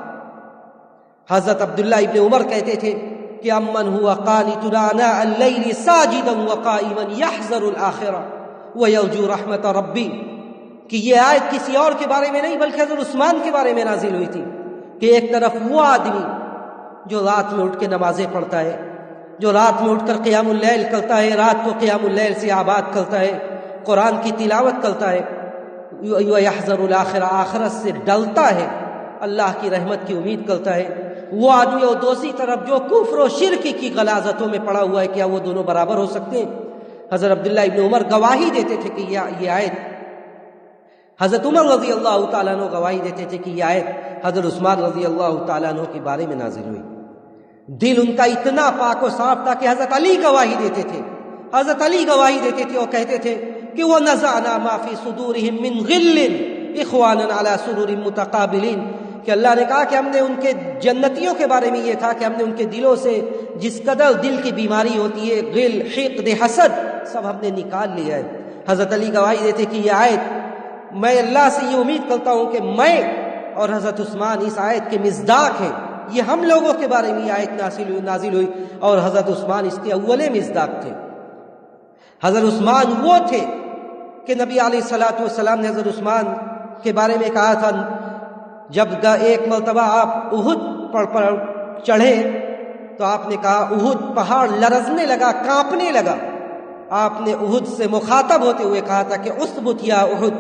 حضرت عبداللہ ابن عمر کہتے تھے کہ امن ہوا قانت آناء اللیل ساجدا وقائما یحذر الآخرہ ویرجو رحمت ربی، کہ یہ آیت کسی اور کے بارے میں نہیں بلکہ حضرت عثمان کے بارے میں نازل ہوئی تھی کہ ایک طرف وہ آدمی جو رات میں اٹھ کے نمازیں پڑھتا ہے، جو رات میں اٹھ کر قیام اللیل کرتا ہے، رات کو قیام اللیل سے آباد کرتا ہے، قرآن کی تلاوت کرتا ہے، یحذر الآخرہ، آخرت سے ڈرتا ہے، اللہ کی رحمت کی امید کرتا ہے، وہ آدمی، اور دوسری طرف جو کفر و شرک کی غلاظتوں میں پڑا ہوا ہے، کیا وہ دونوں برابر ہو سکتے ہیں؟ حضرت عبداللہ ابن عمر گواہی دیتے تھے کہ یہ آیت، حضرت عمر رضی اللہ تعالیٰ عنہ گواہی دیتے تھے کہ یہ آیت حضرت عثمان رضی اللہ تعالیٰ عنہ کے بارے میں نازل ہوئی۔ دل ان کا اتنا پاک و صاف تھا کہ حضرت علی گواہی دیتے تھے، حضرت علی گواہی دیتے تھے اور کہتے تھے کہ وہ نزعنا ما فی صدورہم من غل اخوانا علی سرور متقابلین، کہ اللہ نے کہا کہ ہم نے ان کے جنتیوں کے بارے میں یہ کہا کہ ہم نے ان کے دلوں سے جس قدر دل کی بیماری ہوتی ہے، غل، حقد، حسد، سب ہم نے نکال لیا ہے۔ حضرت علی گواہی دیتے کہ یہ آیت، میں اللہ سے یہ امید کرتا ہوں کہ میں اور حضرت عثمان اس آیت کے مصداق ہیں، یہ ہم لوگوں کے بارے میں یہ آیت نازل ہوئی اور حضرت عثمان اس کے اول مصداق تھے۔ حضرت عثمان وہ تھے کہ نبی علیہ الصلوۃ والسلام نے حضرت عثمان کے بارے میں کہا تھا، جب ایک مرتبہ آپ احد پر چڑھے تو آپ نے کہا، احد پہاڑ لرزنے لگا، کانپنے لگا، آپ نے احد سے مخاطب ہوتے ہوئے کہا تھا کہ اثبت یا احد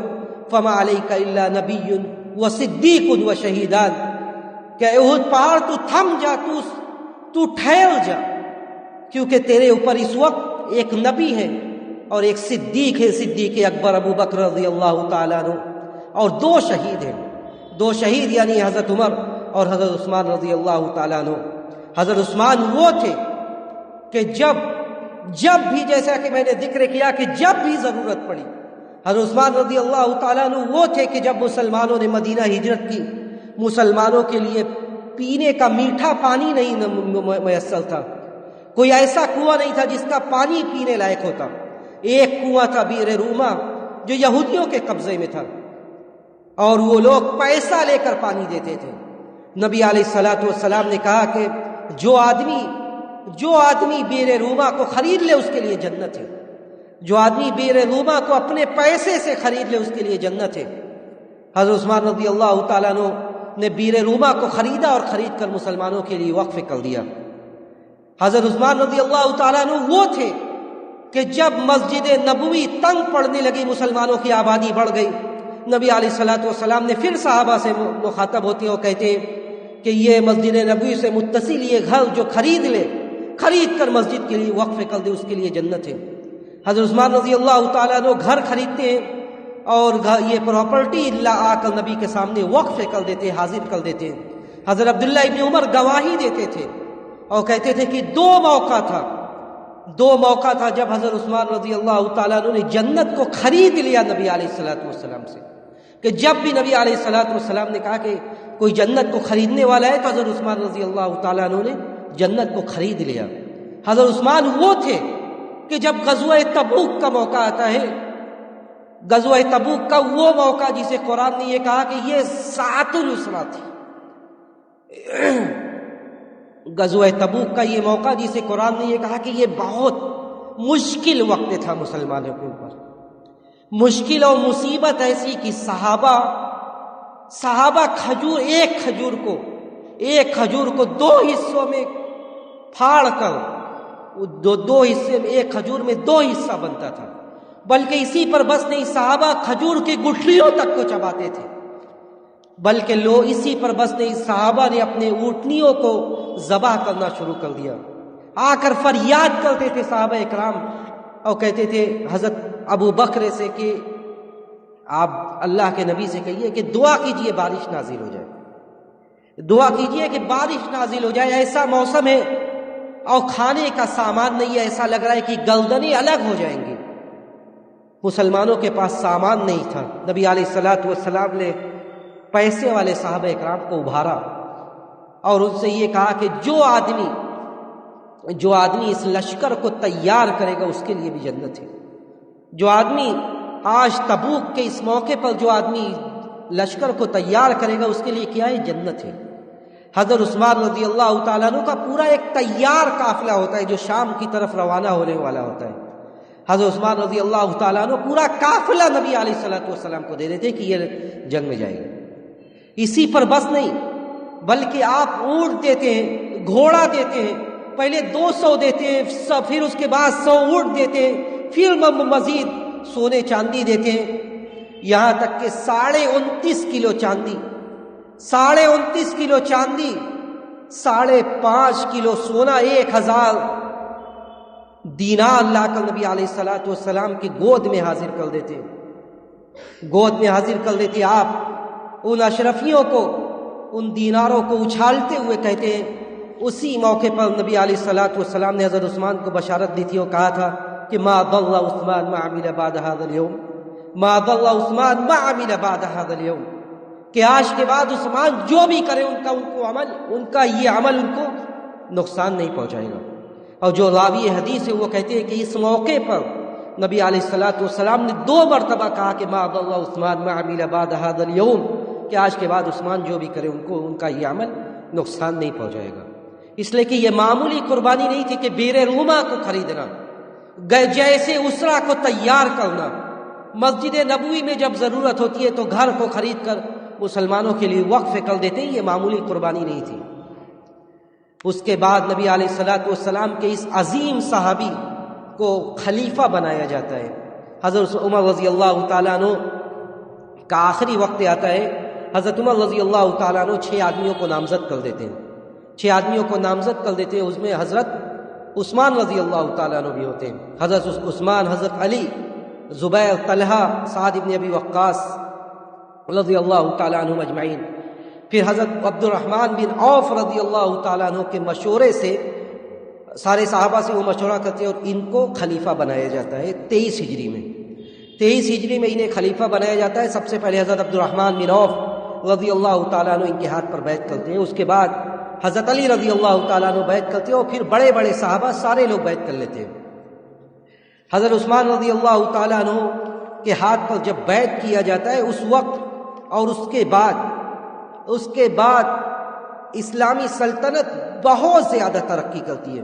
فما علیک الا نبی و صدیق و شہیدان، کہ احد پہاڑ تو تھم جا، تو ٹھہر جا، کیونکہ تیرے اوپر اس وقت ایک نبی ہے اور ایک صدیق ہے، صدیق اکبر ابو بکر رضی اللہ تعالیٰ عنہ، اور دو شہید ہیں، دو شہید یعنی حضرت عمر اور حضرت عثمان رضی اللہ تعالیٰ عنہ۔ حضرت عثمان وہ تھے کہ جب بھی، جیسا کہ میں نے ذکر کیا کہ جب بھی ضرورت پڑی، حضرت عثمان رضی اللہ تعالیٰ عنہ وہ تھے کہ جب مسلمانوں نے مدینہ ہجرت کی، مسلمانوں کے لیے پینے کا میٹھا پانی نہیں میسر تھا، کوئی ایسا کنواں نہیں تھا جس کا پانی پینے لائق ہوتا، ایک کنواں تھا بئر روما جو یہودیوں کے قبضے میں تھا، اور وہ لوگ پیسہ لے کر پانی دیتے تھے۔ نبی علیہ الصلوۃ والسلام نے کہا کہ جو آدمی بئر روما کو خرید لے اس کے لیے جنت ہے، جو آدمی بئر روما کو اپنے پیسے سے خرید لے اس کے لیے جنت ہے۔ حضرت عثمان رضی اللہ تعالیٰ عنہ نے بئر روما کو خریدا اور خرید کر مسلمانوں کے لیے وقف کر دیا۔ حضرت عثمان رضی اللہ تعالیٰ عنہ وہ تھے کہ جب مسجد نبوی تنگ پڑنے لگی، مسلمانوں کی آبادی بڑھ گئی، نبی علیہ الصلوۃ والسلام نے پھر صحابہ سے مخاطب ہوتے اور کہتے کہ یہ مسجد نبوی سے متصل یہ گھر جو خرید کر مسجد کے لیے وقف کر دے، اس کے لیے جنت ہے۔ حضرت عثمان رضی اللہ تعالیٰ عنہ گھر خریدتے ہیں اور یہ پراپرٹی اللہ آ کر نبی کے سامنے وقف کر دیتے، حاضر کر دیتے ہیں۔ حضرت عبداللہ ابن عمر گواہی دیتے تھے اور کہتے تھے کہ دو موقع تھا جب حضرت عثمان رضی اللہ تعالیٰ عنہ نے جنت کو خرید لیا نبی علیہ الصلوۃ والسلام سے، کہ جب بھی نبی علیہ الصلوۃ والسلام نے کہا کہ کوئی جنت کو خریدنے والا ہے تو حضرت عثمان رضی اللہ تعالیٰ عنہ نے جنت کو خرید لیا۔ حضرت عثمان وہ تھے کہ جب غزوہ تبوک کا موقع آتا ہے، غزوہ تبوک کا وہ موقع جسے قرآن نے یہ کہا کہ یہ ساعۃ العسرہ تھی، غزوہ تبوک کا یہ موقع جسے قرآن نے یہ کہا کہ یہ بہت مشکل وقت تھا مسلمانوں کے اوپر، مشکل اور مصیبت ایسی کہ صحابہ ایک کھجور کو دو حصوں میں پھاڑ کر، دو حصے میں، ایک کھجور میں دو حصہ بنتا تھا، بلکہ اسی پر بس نہیں، صحابہ کھجور کی گٹھلیوں تک کو چباتے تھے، بلکہ اسی پر بس نہیں، صحابہ نے اپنے اونٹنیوں کو ذبح کرنا شروع کر دیا، آ کر فریاد کرتے تھے صحابہ اکرام اور کہتے تھے حضرت ابو بکر سے کہ آپ اللہ کے نبی سے کہیے کہ دعا کیجئے بارش نازل ہو جائے، دعا کیجئے کہ بارش نازل ہو جائے، ایسا موسم ہے اور کھانے کا سامان نہیں ہے، ایسا لگ رہا ہے کہ گردنیں الگ ہو جائیں گی۔ مسلمانوں کے پاس سامان نہیں تھا، نبی علیہ الصلوۃ والسلام نے پیسے والے صحابہ اکرام کو ابھارا اور ان سے یہ کہا کہ جو آدمی اس لشکر کو تیار کرے گا اس کے لیے بھی جنت ہے۔ جو آدمی آج تبوک کے اس موقع پر جو آدمی لشکر کو تیار کرے گا اس کے لیے کیا ہے؟ جنت ہے۔ حضرت عثمان رضی اللہ تعالیٰ عنہ کا پورا ایک تیار قافلہ ہوتا ہے جو شام کی طرف روانہ ہونے والا ہوتا ہے۔ حضرت عثمان رضی اللہ تعالیٰ عنہ پورا قافلہ نبی علیہ الصلوۃ والسلام کو دے دیتے کہ یہ جنگ میں جائے گا۔ اسی پر بس نہیں بلکہ آپ اونٹ دیتے ہیں، گھوڑا دیتے ہیں، پہلے 200 دیتے ہیں، پھر اس کے بعد 100 اونٹ دیتے ہیں، پھر مزید سونے چاندی دیتے ہیں، یہاں تک کہ 29.5 کلو چاندی، 29.5 کلو چاندی، 5.5 کلو سونا، 1000 دینار لا کر نبی علیہ الصلوۃ والسلام کی گود میں حاضر کر دیتے، گود میں حاضر کر دیتے۔ آپ ان اشرفیوں کو، ان دیناروں کو اچھالتے ہوئے کہتے ہیں، اسی موقع پر نبی علیہ الصلوۃ والسلام نے حضرت عثمان کو بشارت دی تھی اور کہا تھا کہ ما ضل عثمان ما عمل بعد هذا اليوم، ما ضل عثمان ما عمل بعد هذا اليوم، کہ آج کے بعد عثمان جو بھی کرے ان کا یہ عمل ان کو نقصان نہیں پہنچائے گا۔ اور جو راوی حدیث ہے وہ کہتے ہیں کہ اس موقع پر نبی علیہ الصلوۃ والسلام نے 2 مرتبہ کہا کہ ما ضل عثمان ما عمل بعد هذا اليوم، کہ آج کے بعد عثمان جو بھی کرے ان کا یہ عمل نقصان نہیں پہنچائے گا۔ اس لیے کہ یہ معمولی قربانی نہیں تھی کہ بیر روما کو خریدنا، جیسے اسرا کو تیار کرنا، مسجد نبوی میں جب ضرورت ہوتی ہے تو گھر کو خرید کر مسلمانوں کے لیے وقف کر دیتے ہیں، یہ معمولی قربانی نہیں تھی۔ اس کے بعد نبی علیہ الصلوۃ والسلام کے اس عظیم صحابی کو خلیفہ بنایا جاتا ہے۔ حضرت عمر رضی اللہ تعالیٰ عنہ کا آخری وقت آتا ہے، حضرت عمر رضی اللہ تعالیٰ عنہ 6 آدمیوں کو نامزد کر دیتے ہیں، 6 آدمیوں کو نامزد کر دیتے ہیں، اس میں حضرت عثمان رضی اللہ تعالیٰ عنہ بھی ہوتے ہیں۔ حضرت عثمان، حضرت علی، زبیر، طلحہ، سعد بن ابی وقاص رضی اللہ تعالیٰ عنہ اجمعین۔ پھر حضرت عبد الرحمن بن عوف رضی اللہ تعالیٰ عنہ کے مشورے سے سارے صحابہ سے وہ مشورہ کرتے ہیں اور ان کو خلیفہ بنایا جاتا ہے 23 ہجری میں۔ 23 ہجری میں انہیں خلیفہ بنایا جاتا ہے۔ سب سے پہلے حضرت عبد الرحمن بن عوف رضی اللہ تعالیٰ عنہ ان کے ہاتھ پر بیعت کرتے ہیں، اس کے بعد حضرت علی رضی اللہ تعالیٰ عنہ بیعت کرتے ہیں اور پھر بڑے بڑے صحابہ سارے لوگ بیعت کر لیتے ہیں۔ حضرت عثمان رضی اللہ تعالیٰ عنہ کے ہاتھ پر جب بیعت کیا جاتا ہے اس وقت اور اس کے بعد اسلامی سلطنت بہت زیادہ ترقی کرتی ہے،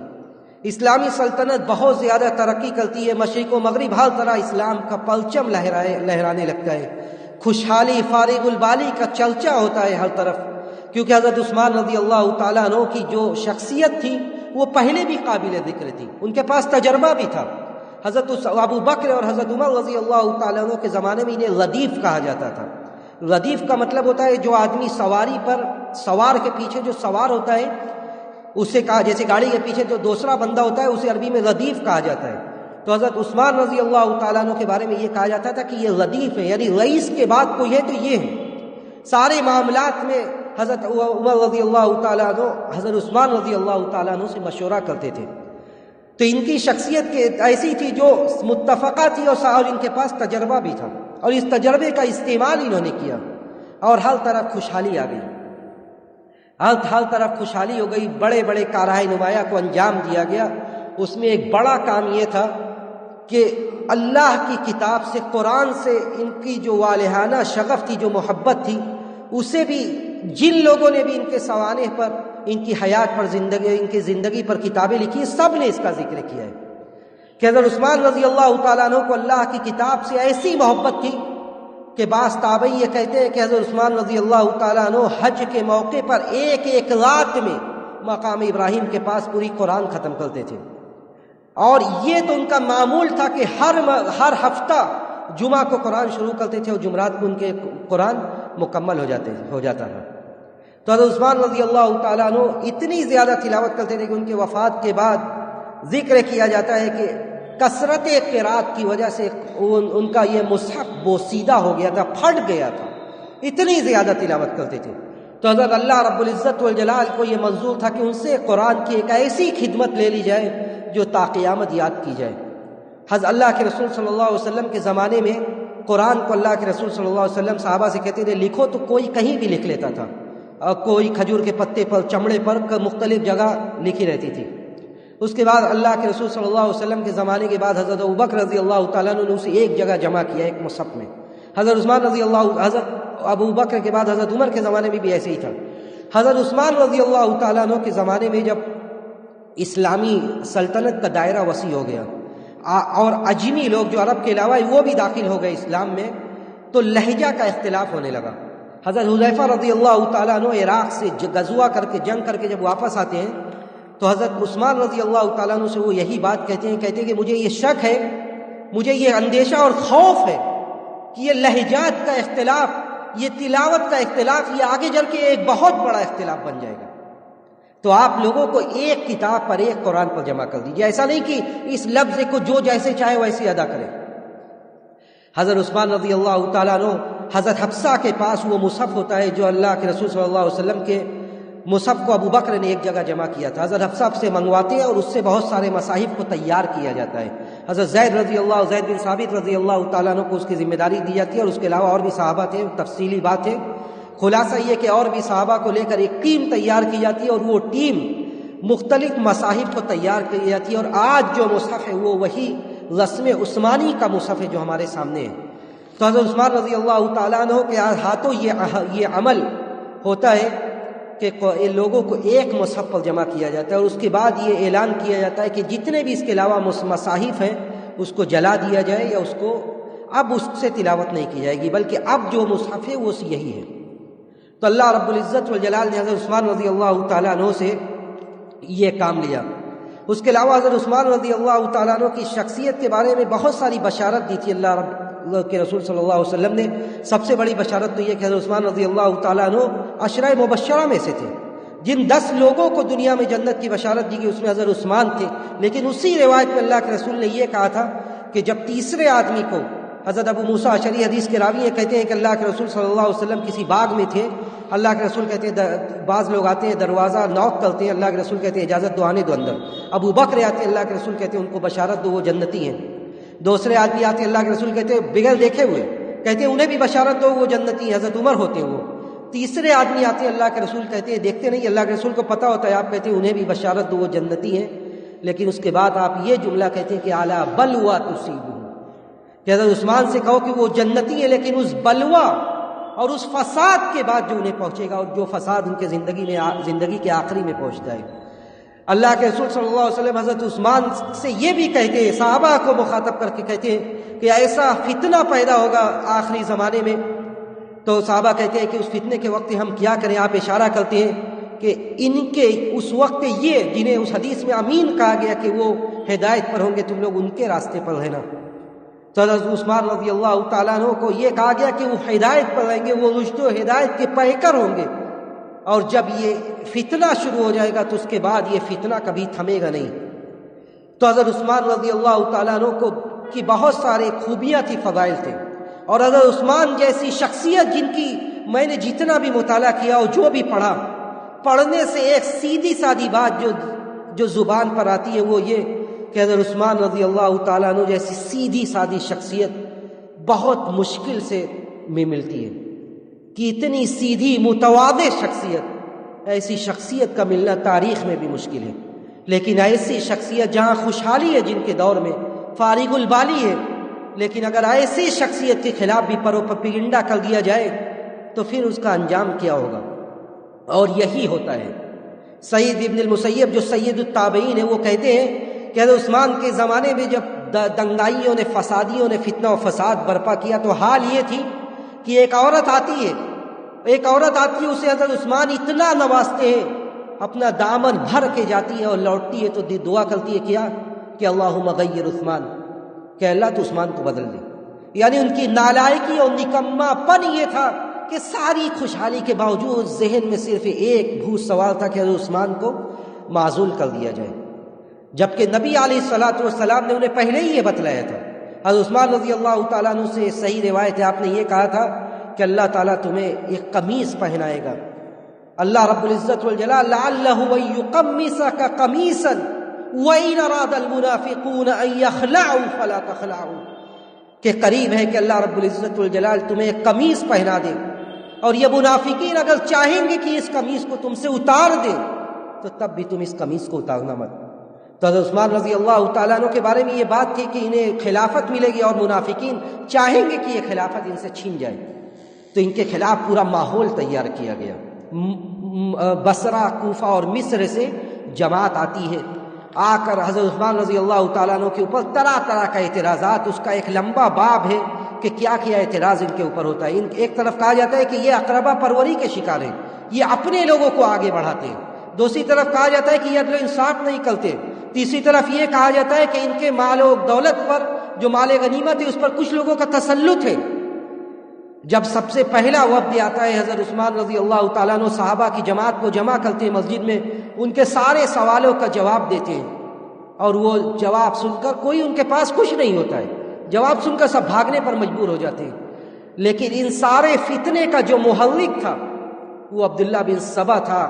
اسلامی سلطنت بہت زیادہ ترقی کرتی ہے، مشرق و مغرب ہر طرح اسلام کا پرچم لہرانے لگتا ہے، خوشحالی فارغ البالی کا چرچا ہوتا ہے ہر طرف، کیونکہ حضرت عثمان رضی اللہ تعالیٰ عنہ کی جو شخصیت تھی وہ پہلے بھی قابل ذکر تھی، ان کے پاس تجربہ بھی تھا۔ حضرت ابو بکر اور حضرت عمر رضی اللہ تعالیٰ عنہ کے زمانے میں انہیں ردیف کہا جاتا تھا۔ ردیف کا مطلب ہوتا ہے جو آدمی سواری پر، سوار کے پیچھے جو سوار ہوتا ہے اسے کہا، جیسے گاڑی کے پیچھے جو دوسرا بندہ ہوتا ہے اسے عربی میں ردیف کہا جاتا ہے۔ تو حضرت عثمان رضی اللہ تعالیٰ عنہ کے بارے میں یہ کہا جاتا تھا کہ یہ ردیف ہے، یعنی رئیس کے بعد کوئی ہے تو یہ ہے۔ سارے معاملات میں حضرت عمر رضی اللہ تعالیٰ عنہ حضرت عثمان رضی اللہ تعالیٰ عنہ سے مشورہ کرتے تھے۔ تو ان کی شخصیت ایسی تھی جو متفقہ تھی اور ان کے پاس تجربہ بھی تھا، اور اس تجربے کا استعمال انہوں نے کیا اور ہر طرف خوشحالی آ گئی، ہر طرف خوشحالی ہو گئی، بڑے بڑے کارہائے نمایاں کو انجام دیا گیا۔ اس میں ایک بڑا کام یہ تھا کہ اللہ کی کتاب سے، قرآن سے ان کی جو والہانہ شغف تھی، جو محبت تھی، اسے بھی جن لوگوں نے بھی ان کے سوانح پر، ان کی حیات پر، ان کی زندگی پر کتابیں لکھی ہیں، سب نے اس کا ذکر کیا ہے کہ حضرت عثمان رضی اللہ تعالیٰ عنہ کو اللہ کی کتاب سے ایسی محبت تھی کہ بعض تابعی یہ کہتے ہیں کہ حضرت عثمان رضی اللہ تعالیٰ عنہ حج کے موقع پر ایک رات میں مقام ابراہیم کے پاس پوری قرآن ختم کرتے تھے، اور یہ تو ان کا معمول تھا کہ ہر ہفتہ جمعہ کو قرآن شروع کرتے تھے اور جمعرات کو ان کے قرآن مکمل ہو جاتا تھا۔ تو حضرت عثمان رضی اللہ تعالیٰ عنہ اتنی زیادہ تلاوت کرتے تھے کہ ان کے وفات کے بعد ذکر کیا جاتا ہے کہ کثرت قرات کی وجہ سے ان کا یہ مصحف بوسیدہ ہو گیا تھا، پھٹ گیا تھا، اتنی زیادہ تلاوت کرتے تھے۔ تو حضرت اللہ رب العزت والجلال کو یہ منظور تھا کہ ان سے قرآن کی ایک ایسی خدمت لے لی جائے جو تا قیامت یاد کی جائے۔ حضرت اللہ کے رسول صلی اللہ علیہ وسلم کے زمانے میں قرآن کو اللہ کے رسول صلی اللہ علیہ وسلم صحابہ سے کہتے تھے لکھو، تو کوئی کہیں بھی لکھ لیتا تھا، اور کوئی کھجور کے پتے پر، چمڑے پر، مختلف جگہ لکھی رہتی تھی۔ اس کے بعد اللہ کے رسول صلی اللہ علیہ وسلم کے زمانے کے بعد حضرت ابوبکر رضی اللہ تعالیٰ عنہ نے اسے ایک جگہ جمع کیا، ایک مصحف میں۔ حضرت عثمان رضی اللہ، حضرت ابو بکر کے بعد حضرت عمر کے زمانے میں بھی ایسے ہی تھا۔ حضرت عثمان رضی اللہ تعالیٰ عنہ کے زمانے میں جب اسلامی سلطنت کا دائرہ وسیع ہو گیا اور اجمی لوگ جو عرب کے علاوہ وہ بھی داخل ہو گئے اسلام میں، تو لہجہ کا اختلاف ہونے لگا۔ حضرت حذیفہ رضی اللہ تعالیٰ عنہ عراق سے غزوہ کر کے، جنگ کر کے جب واپس آتے ہیں تو حضرت عثمان رضی اللہ تعالیٰ عنہ سے وہ یہی بات کہتے ہیں کہ مجھے یہ شک ہے، مجھے یہ اندیشہ اور خوف ہے کہ یہ لہجات کا اختلاف، یہ تلاوت کا اختلاف، یہ آگے چل کے ایک بہت بڑا اختلاف بن جائے گا، تو آپ لوگوں کو ایک کتاب پر، ایک قرآن پر جمع کر دیجیے، ایسا نہیں کہ اس لفظ کو جو جیسے چاہے ویسے ادا کرے۔ حضرت عثمان رضی اللہ تعالیٰ عنہ، حضرت حفصہ کے پاس وہ مصحف ہوتا ہے جو اللہ کے رسول صلی اللہ علیہ وسلم کے مصحف کو ابو بکر نے ایک جگہ جمع کیا تھا، حضرت حفصہ سے منگواتے ہیں اور اس سے بہت سارے مصاحف کو تیار کیا جاتا ہے۔ حضرت زید بن ثابت رضی اللہ تعالیٰ عنہ کو اس کی ذمہ داری دی جاتی ہے، اور اس کے علاوہ اور بھی صحابہ تھے، تفصیلی بات ہے۔ خلاصہ یہ کہ اور بھی صحابہ کو لے کر ایک ٹیم تیار کی جاتی ہے، اور وہ ٹیم مختلف مصاحف کو تیار کی جاتی ہے، اور آج جو مصحف ہے وہ وہی رسم عثمانی کا مصحف ہے جو ہمارے سامنے ہے۔ تو حضرت عثمان رضی اللہ تعالیٰ عنہ کے ہاتھوں یہ عمل ہوتا ہے کہ لوگوں کو ایک مصحف پر جمع کیا جاتا ہے، اور اس کے بعد یہ اعلان کیا جاتا ہے کہ جتنے بھی اس کے علاوہ مصاحف ہیں اس کو جلا دیا جائے، یا اس کو اب اس سے تلاوت نہیں کی جائے گی، بلکہ اب جو مصحف ہے وہ یہی ہے۔ تو اللہ رب العزت والجلال نے حضرت عثمان رضی اللہ تعالیٰ عنہ سے یہ کام لیا۔ اس کے علاوہ حضرت عثمان رضی اللہ تعالیٰ عنہ کی شخصیت کے بارے میں بہت ساری بشارت دی تھی اللہ کے رسول صلی اللہ علیہ وسلم نے۔ سب سے بڑی بشارت تو یہ کہ حضرت عثمان رضی اللہ تعالیٰ عنہ عشرہ مبشرہ میں سے تھے، جن 10 لوگوں کو دنیا میں جنت کی بشارت دی گئی، اس میں حضرت عثمان تھے۔ لیکن اسی روایت میں اللہ کے رسول نے یہ کہا تھا کہ جب تیسرے آدمی کو، حضرت ابو موسیٰ اشعری حدیث کے راوی کہتے ہیں کہ اللہ کے رسول صلی اللہ علیہ وسلم کسی باغ میں تھے، اللہ کے رسول کہتے ہیں بعض لوگ آتے ہیں دروازہ نوک کرتے ہیں، اللہ کے رسول کہتے ہیں اجازت دو آنے دو اندر۔ ابو بکر آتے ہیں، اللہ کے رسول کہتے ہیں ان کو بشارت دو وہ جنتی ہیں۔ دوسرے آدمی آتے ہیں، اللہ کے رسول کہتے ہیں بغیر دیکھے ہوئے، کہتے ہیں انہیں بھی بشارت دو وہ جنتی ہیں، حضرت عمر ہوتے ہیں وہ۔ تیسرے آدمی آتے ہیں، اللہ کے رسول کہتے ہیں دیکھتے نہیں، اللہ کے رسول کو پتہ ہوتا ہے، آپ کہتے ہیں انہیں بھی بشارت دو وہ جنتی ہیں۔ لیکن اس کے بعد آپ یہ جملہ کہتے ہیں کہ اعلیٰ بلوا تصیبہ، کہ حضرت عثمان سے کہو کہ وہ جنتی ہیں، لیکن اس بلوا اور اس فساد کے بعد جو انہیں پہنچے گا، اور جو فساد ان کے زندگی کے آخری میں پہنچتا ہے۔ اللہ کے رسول صلی اللہ علیہ وسلم حضرت عثمان سے یہ بھی کہتے ہیں، صحابہ کو مخاطب کر کے کہتے ہیں کہ ایسا فتنہ پیدا ہوگا آخری زمانے میں، تو صحابہ کہتے ہیں کہ اس فتنے کے وقت ہم کیا کریں؟ آپ اشارہ کرتے ہیں کہ ان کے اس وقت یہ جنہیں اس حدیث میں امین کہا گیا کہ وہ ہدایت پر ہوں گے، تم لوگ ان کے راستے پر رہنا۔ تو حضرت عثمان رضی اللہ تعالیٰ عنہ کو یہ کہا گیا کہ وہ ہدایت پر رہیں گے، وہ رشد و ہدایت کے پیکر ہوں گے، اور جب یہ فتنہ شروع ہو جائے گا تو اس کے بعد یہ فتنہ کبھی تھمے گا نہیں۔ تو حضرت عثمان رضی اللہ تعالیٰ عنہ کی بہت سارے خوبیاں تھی، فضائل تھے، اور حضرت عثمان جیسی شخصیت جن کی میں نے جتنا بھی مطالعہ کیا اور جو بھی پڑھنے سے ایک سیدھی سادی بات جو زبان پر آتی ہے وہ یہ کہ حضرت عثمان رضی اللہ تعالیٰ عنہ جیسی سیدھی سادی شخصیت بہت مشکل سے میں ملتی ہے، کہ اتنی سیدھی متواضع شخصیت، ایسی شخصیت کا ملنا تاریخ میں بھی مشکل ہے۔ لیکن ایسی شخصیت جہاں خوشحالی ہے، جن کے دور میں فارغ البالی ہے، لیکن اگر ایسی شخصیت کے خلاف بھی پروپیگنڈا کر دیا جائے تو پھر اس کا انجام کیا ہوگا؟ اور یہی ہوتا ہے۔ سعید ابن المسیب جو سید التابعین ہیں وہ کہتے ہیں کہ حضرت عثمان کے زمانے میں جب دنگائیوں نے، فسادیوں نے فتنہ و فساد برپا کیا تو حال یہ تھی کہ ایک عورت آتی ہے، اسے حضرت عثمان اتنا نوازتے ہیں، اپنا دامن بھر کے جاتی ہے اور لوٹتی ہے تو دعا کرتی ہے کیا کہ اللہم غیر عثمان، کہ اللہ تو عثمان کو بدل دے۔ یعنی ان کی نالائکی اور نکما پن یہ تھا کہ ساری خوشحالی کے باوجود ذہن میں صرف ایک بھوت سوال تھا کہ حضرت عثمان کو معزول کر دیا جائے، جبکہ نبی علیہ الصلوۃ والسلام نے انہیں پہلے ہی یہ بتلایا تھا۔ حضرت عثمان رضی اللہ تعالیٰ عنہ سے صحیح روایت ہے، آپ نے یہ کہا تھا کہ اللہ تعالیٰ تمہیں ایک قمیص پہنائے گا اللہ رب العزت والجلال لعلہ یقمصک قمیصا وَإِنْ أَرَادَ الْمُنَافِقُونَ أَنْ يَخْلَعُوا فَلَا تَخْلَعُوا، کہ قریب ہے کہ اللہ رب العزت والجلال تمہیں ایک قمیص پہنا دے، اور یہ منافقین اگر چاہیں گے کہ اس قمیص کو تم سے اتار دیں تو تب بھی تم اس قمیص کو اتارنا مت۔ تو حضرت عثمان رضی اللہ تعالیٰ عنہ کے بارے میں یہ بات تھی کہ انہیں خلافت ملے گی اور منافقین چاہیں گے کہ یہ خلافت ان سے چھین جائے، تو ان کے خلاف پورا ماحول تیار کیا گیا۔ بصرہ، کوفہ اور مصر سے جماعت آتی ہے، آ کر حضرت عثمان رضی اللہ تعالیٰ عنہ کے اوپر طرح طرح کا اعتراضات، اس کا ایک لمبا باب ہے کہ کیا کیا اعتراض ان کے اوپر ہوتا ہے۔ ایک طرف کہا جاتا ہے کہ یہ اقربا پروری کے شکار ہیں، یہ اپنے لوگوں کو آگے بڑھاتے ہیں، دوسری طرف کہا جاتا ہے کہ یہ عدل و انصاف نہیں کرتے، تیسری طرف یہ کہا جاتا ہے کہ ان کے مال و دولت پر، جو مال غنیمت ہے، اس پر کچھ لوگوں کا تسلط ہے۔ جب سب سے پہلا وفد آتا ہے حضرت عثمان رضی اللہ تعالیٰ عنہ صحابہ کی جماعت کو جمع کرتے ہیں مسجد میں، ان کے سارے سوالوں کا جواب دیتے ہیں، اور وہ جواب سن کر کوئی ان کے پاس کچھ نہیں ہوتا ہے، جواب سن کر سب بھاگنے پر مجبور ہو جاتے ہیں۔ لیکن ان سارے فتنے کا جو محرک تھا وہ عبداللہ بن سبا تھا،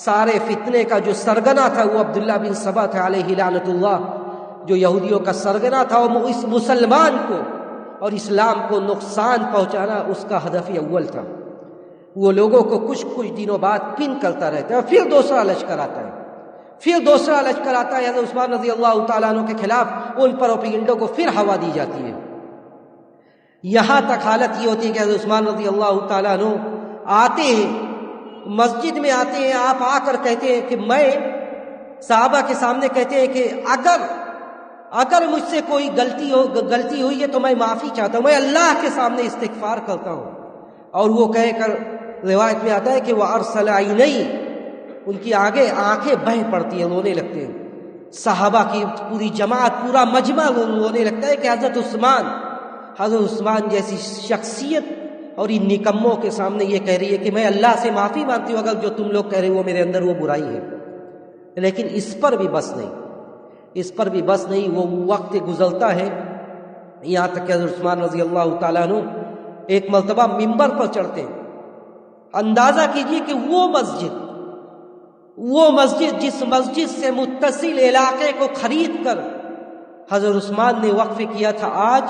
سارے فتنے کا جو سرگنا تھا وہ عبداللہ بن سبا تھا علیہ لعنت اللہ، جو یہودیوں کا سرگنا تھا، اور اس مسلمان کو اور اسلام کو نقصان پہنچانا اس کا ہدف اول تھا۔ وہ لوگوں کو کچھ دنوں بعد پن کرتا رہتا ہے، پھر دوسرا لشکر آتا ہے، پھر دوسرا لشکر آتا ہے حضرت عثمان رضی اللہ تعالیٰ عنہ کے خلاف، ان پروپیگنڈوں کو پھر ہوا دی جاتی ہے۔ یہاں تک حالت یہ ہوتی ہے کہ حضرت عثمان رضی اللہ تعالیٰ عنہ آتے ہیں، مسجد میں آتے ہیں، آپ آ کر کہتے ہیں کہ میں صحابہ کے سامنے کہتے ہیں کہ اگر مجھ سے کوئی غلطی ہوئی ہے تو میں معافی چاہتا ہوں، میں اللہ کے سامنے استغفار کرتا ہوں۔ اور وہ کہہ کر روایت میں آتا ہے کہ وہ ارسل عینی، ان کی آگے آنکھیں بہہ پڑتی ہیں، رونے لگتے ہیں، صحابہ کی پوری جماعت، پورا مجمع رونے لگتا ہے کہ حضرت عثمان جیسی شخصیت اور ان نکموں کے سامنے یہ کہہ رہی ہے کہ میں اللہ سے معافی مانگتی ہوں اگر جو تم لوگ کہہ رہے ہو وہ میرے اندر وہ برائی ہے۔ لیکن اس پر بھی بس نہیں، وہ وقت گزرتا ہے، یہاں تک کہ حضرت عثمان رضی اللہ تعالیٰ عنہ ایک مرتبہ ممبر پر چڑھتے ہیں۔ اندازہ کیجئے کہ وہ مسجد جس مسجد سے متصل علاقے کو خرید کر حضرت عثمان نے وقف کیا تھا، آج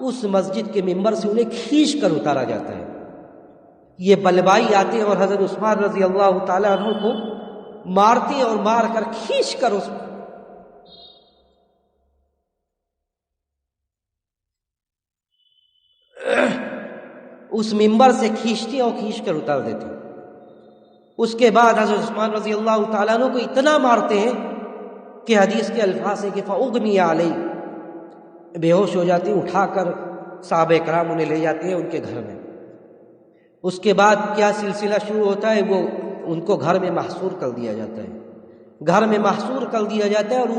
اس مسجد کے ممبر سے انہیں کھینچ کر اتارا جاتا ہے۔ یہ بلبائی آتے ہیں اور حضرت عثمان رضی اللہ تعالیٰ عنہ کو مارتے ہیں، اور مار کر کھینچ کر اس ممبر سے کھینچتے ہیں اور کھینچ کر اتار دیتے ہیں۔ اس کے بعد حضرت عثمان رضی اللہ تعالیٰ عنہ کو اتنا مارتے ہیں کہ حدیث کے الفاظ ہیں کہ فَأُغْمِيَ عَلَيْهِ، بے ہوش ہو جاتے ہیں، اٹھا کر صحابہ کرام انہیں لے جاتے ہیں ان کے گھر میں۔ اس کے بعد کیا سلسلہ شروع ہوتا ہے، وہ ان کو گھر میں محصور کر دیا جاتا ہے، گھر میں محصور کر دیا جاتا ہے، اور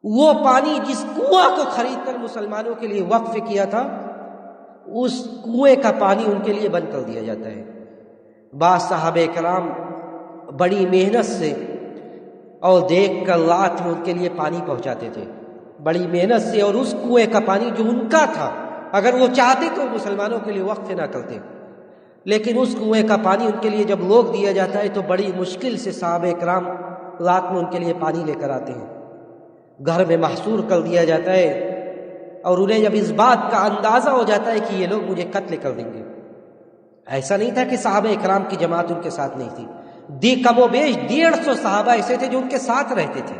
وہ پانی جس کنواں کو خرید کر مسلمانوں کے لیے وقف کیا تھا، اس کنویں کا پانی ان کے لیے بند کر دیا جاتا ہے۔ بعض صحابہ کرام بڑی محنت سے اور دیکھ کر رات میں ان کے لیے پانی پہنچاتے تھے، بڑی محنت سے، اور اس کنویں کا پانی جو ان کا تھا، اگر وہ چاہتے تو مسلمانوں کے لیے وقف نہ کرتے، لیکن اس کنویں کا پانی ان کے لیے جب روک دیا جاتا ہے تو بڑی مشکل سے صحابہ کرام رات میں ان کے لیے پانی لے کر آتے ہیں۔ گھر میں محصور کر دیا جاتا ہے، اور انہیں جب اس بات کا اندازہ ہو جاتا ہے کہ یہ لوگ مجھے قتل کر دیں گے، ایسا نہیں تھا کہ صحابہ اکرام کی جماعت ان کے ساتھ نہیں تھی، کم و بیش 150 صحابہ ایسے تھے جو ان کے ساتھ رہتے تھے۔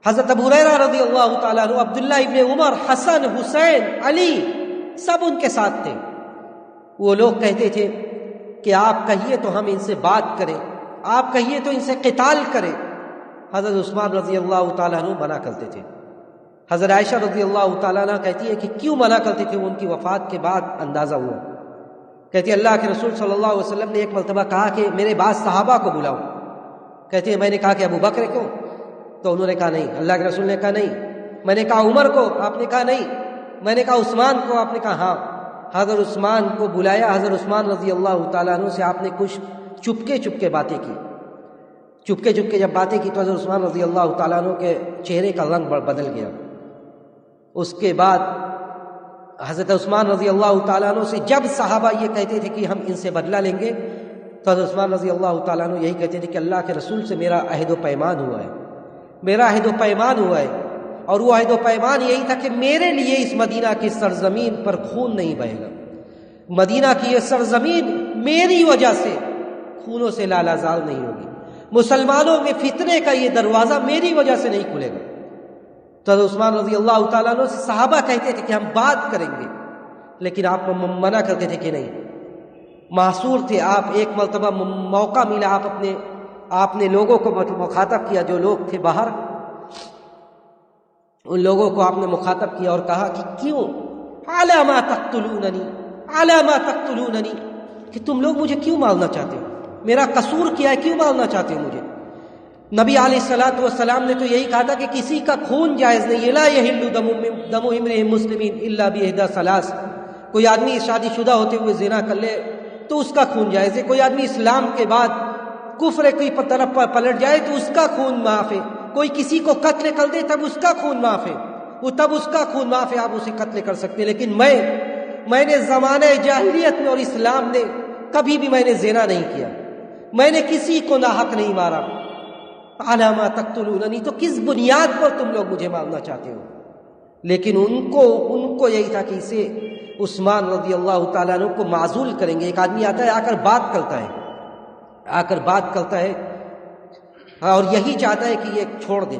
حضرت ابو ہریرہ رضی اللہ تعالیٰ عنہ، عبداللہ ابن عمر، حسن، حسین، علی، سب ان کے ساتھ تھے۔ وہ لوگ کہتے تھے کہ آپ کہیے تو ہم ان سے بات کریں، آپ کہیے تو ان سے قتال کریں۔ حضرت عثمان رضی اللہ تعالیٰ عنہ منع کرتے تھے۔ حضرت عائشہ رضی اللہ تعالیٰ عنہ کہتی ہے کہ کیوں منع کرتے تھے، وہ ان کی وفات کے بعد اندازہ ہوا۔ کہتی ہے اللہ کے رسول صلی اللہ علیہ وسلم نے ایک مرتبہ کہا کہ میرے بعض صحابہ کو بلاؤ۔ کہتی ہے میں نے کہا کہ ابو بکر کو، تو انہوں نے کہا نہیں۔ اللہ کے رسول نے کہا نہیں۔ میں نے کہا عمر کو، آپ نے کہا نہیں۔ میں نے کہا عثمان کو، آپ نے کہا ہاں۔ حضرت عثمان کو بلایا، حضرت عثمان رضی اللہ تعالیٰ عنہ سے آپ نے کچھ چپکے باتیں کی۔ چپکے جب باتیں کی تو حضرت عثمان رضی اللہ تعالیٰ عنہ کے چہرے کا رنگ بدل گیا۔ اس کے بعد حضرت عثمان رضی اللہ تعالیٰ عنہ سے جب صحابہ یہ کہتے تھے کہ ہم ان سے بدلہ لیں گے تو حضرت عثمان رضی اللہ تعالیٰ عنہ یہی کہتے تھے کہ اللہ کے رسول سے میرا عہد و پیمان ہوا ہے، میرا عہد و پیمان ہوا ہے، اور وہ عہد و پیمان یہی تھا کہ میرے لیے اس مدینہ کی سرزمین پر خون نہیں بہے گا، مدینہ کی یہ سرزمین میری وجہ سے خونوں سے لالازال نہیں ہوگی، مسلمانوں میں فتنے کا یہ دروازہ میری وجہ سے نہیں کھلے گا۔ تو حضرت عثمان رضی اللہ تعالیٰ عنہ سے صحابہ کہتے تھے کہ ہم بات کریں گے، لیکن آپ منع کرتے تھے کہ نہیں، محصور تھے آپ۔ ایک مرتبہ موقع ملا، آپ نے لوگوں کو مخاطب کیا، جو لوگ تھے باہر ان لوگوں کو آپ نے مخاطب کیا اور کہا کہ کیوں علی ما تقتلوننی، کہ تم لوگ مجھے کیوں مارنا چاہتے ہو، میرا قصور کیا ہے، کیوں مارنا چاہتے ہو مجھے؟ نبی علیہ الصلوۃ والسلام نے تو یہی کہا تھا کہ کسی کا خون جائز نہیں، لا یحل دم امرئ مسلم الا باحدى ثلاث، کوئی آدمی شادی شدہ ہوتے ہوئے زنا کر لے تو اس کا خون جائز ہے، کوئی آدمی اسلام کے بعد کفر کی طرف پلٹ جائے تو اس کا خون معاف ہے، کوئی کسی کو قتل کر دے تب اس کا خون معاف ہے، تب اس کا خون معاف ہے، آپ اسے قتل کر سکتے ہیں، لیکن میں نے زمانہ جاہلیت میں اور اسلام نے کبھی بھی میں نے زنا نہیں کیا، میں نے کسی کو ناحق نہیں مارا۔ علی ما تقتلوننی، تو کس بنیاد پر تم لوگ مجھے مارنا چاہتے ہو؟ لیکن ان کو یہی تھا کہ اسے عثمان رضی اللہ تعالیٰ عنہ کو معزول کریں گے۔ ایک آدمی آتا ہے، آ کر بات کرتا ہے اور یہی چاہتا ہے کہ یہ چھوڑ دیں،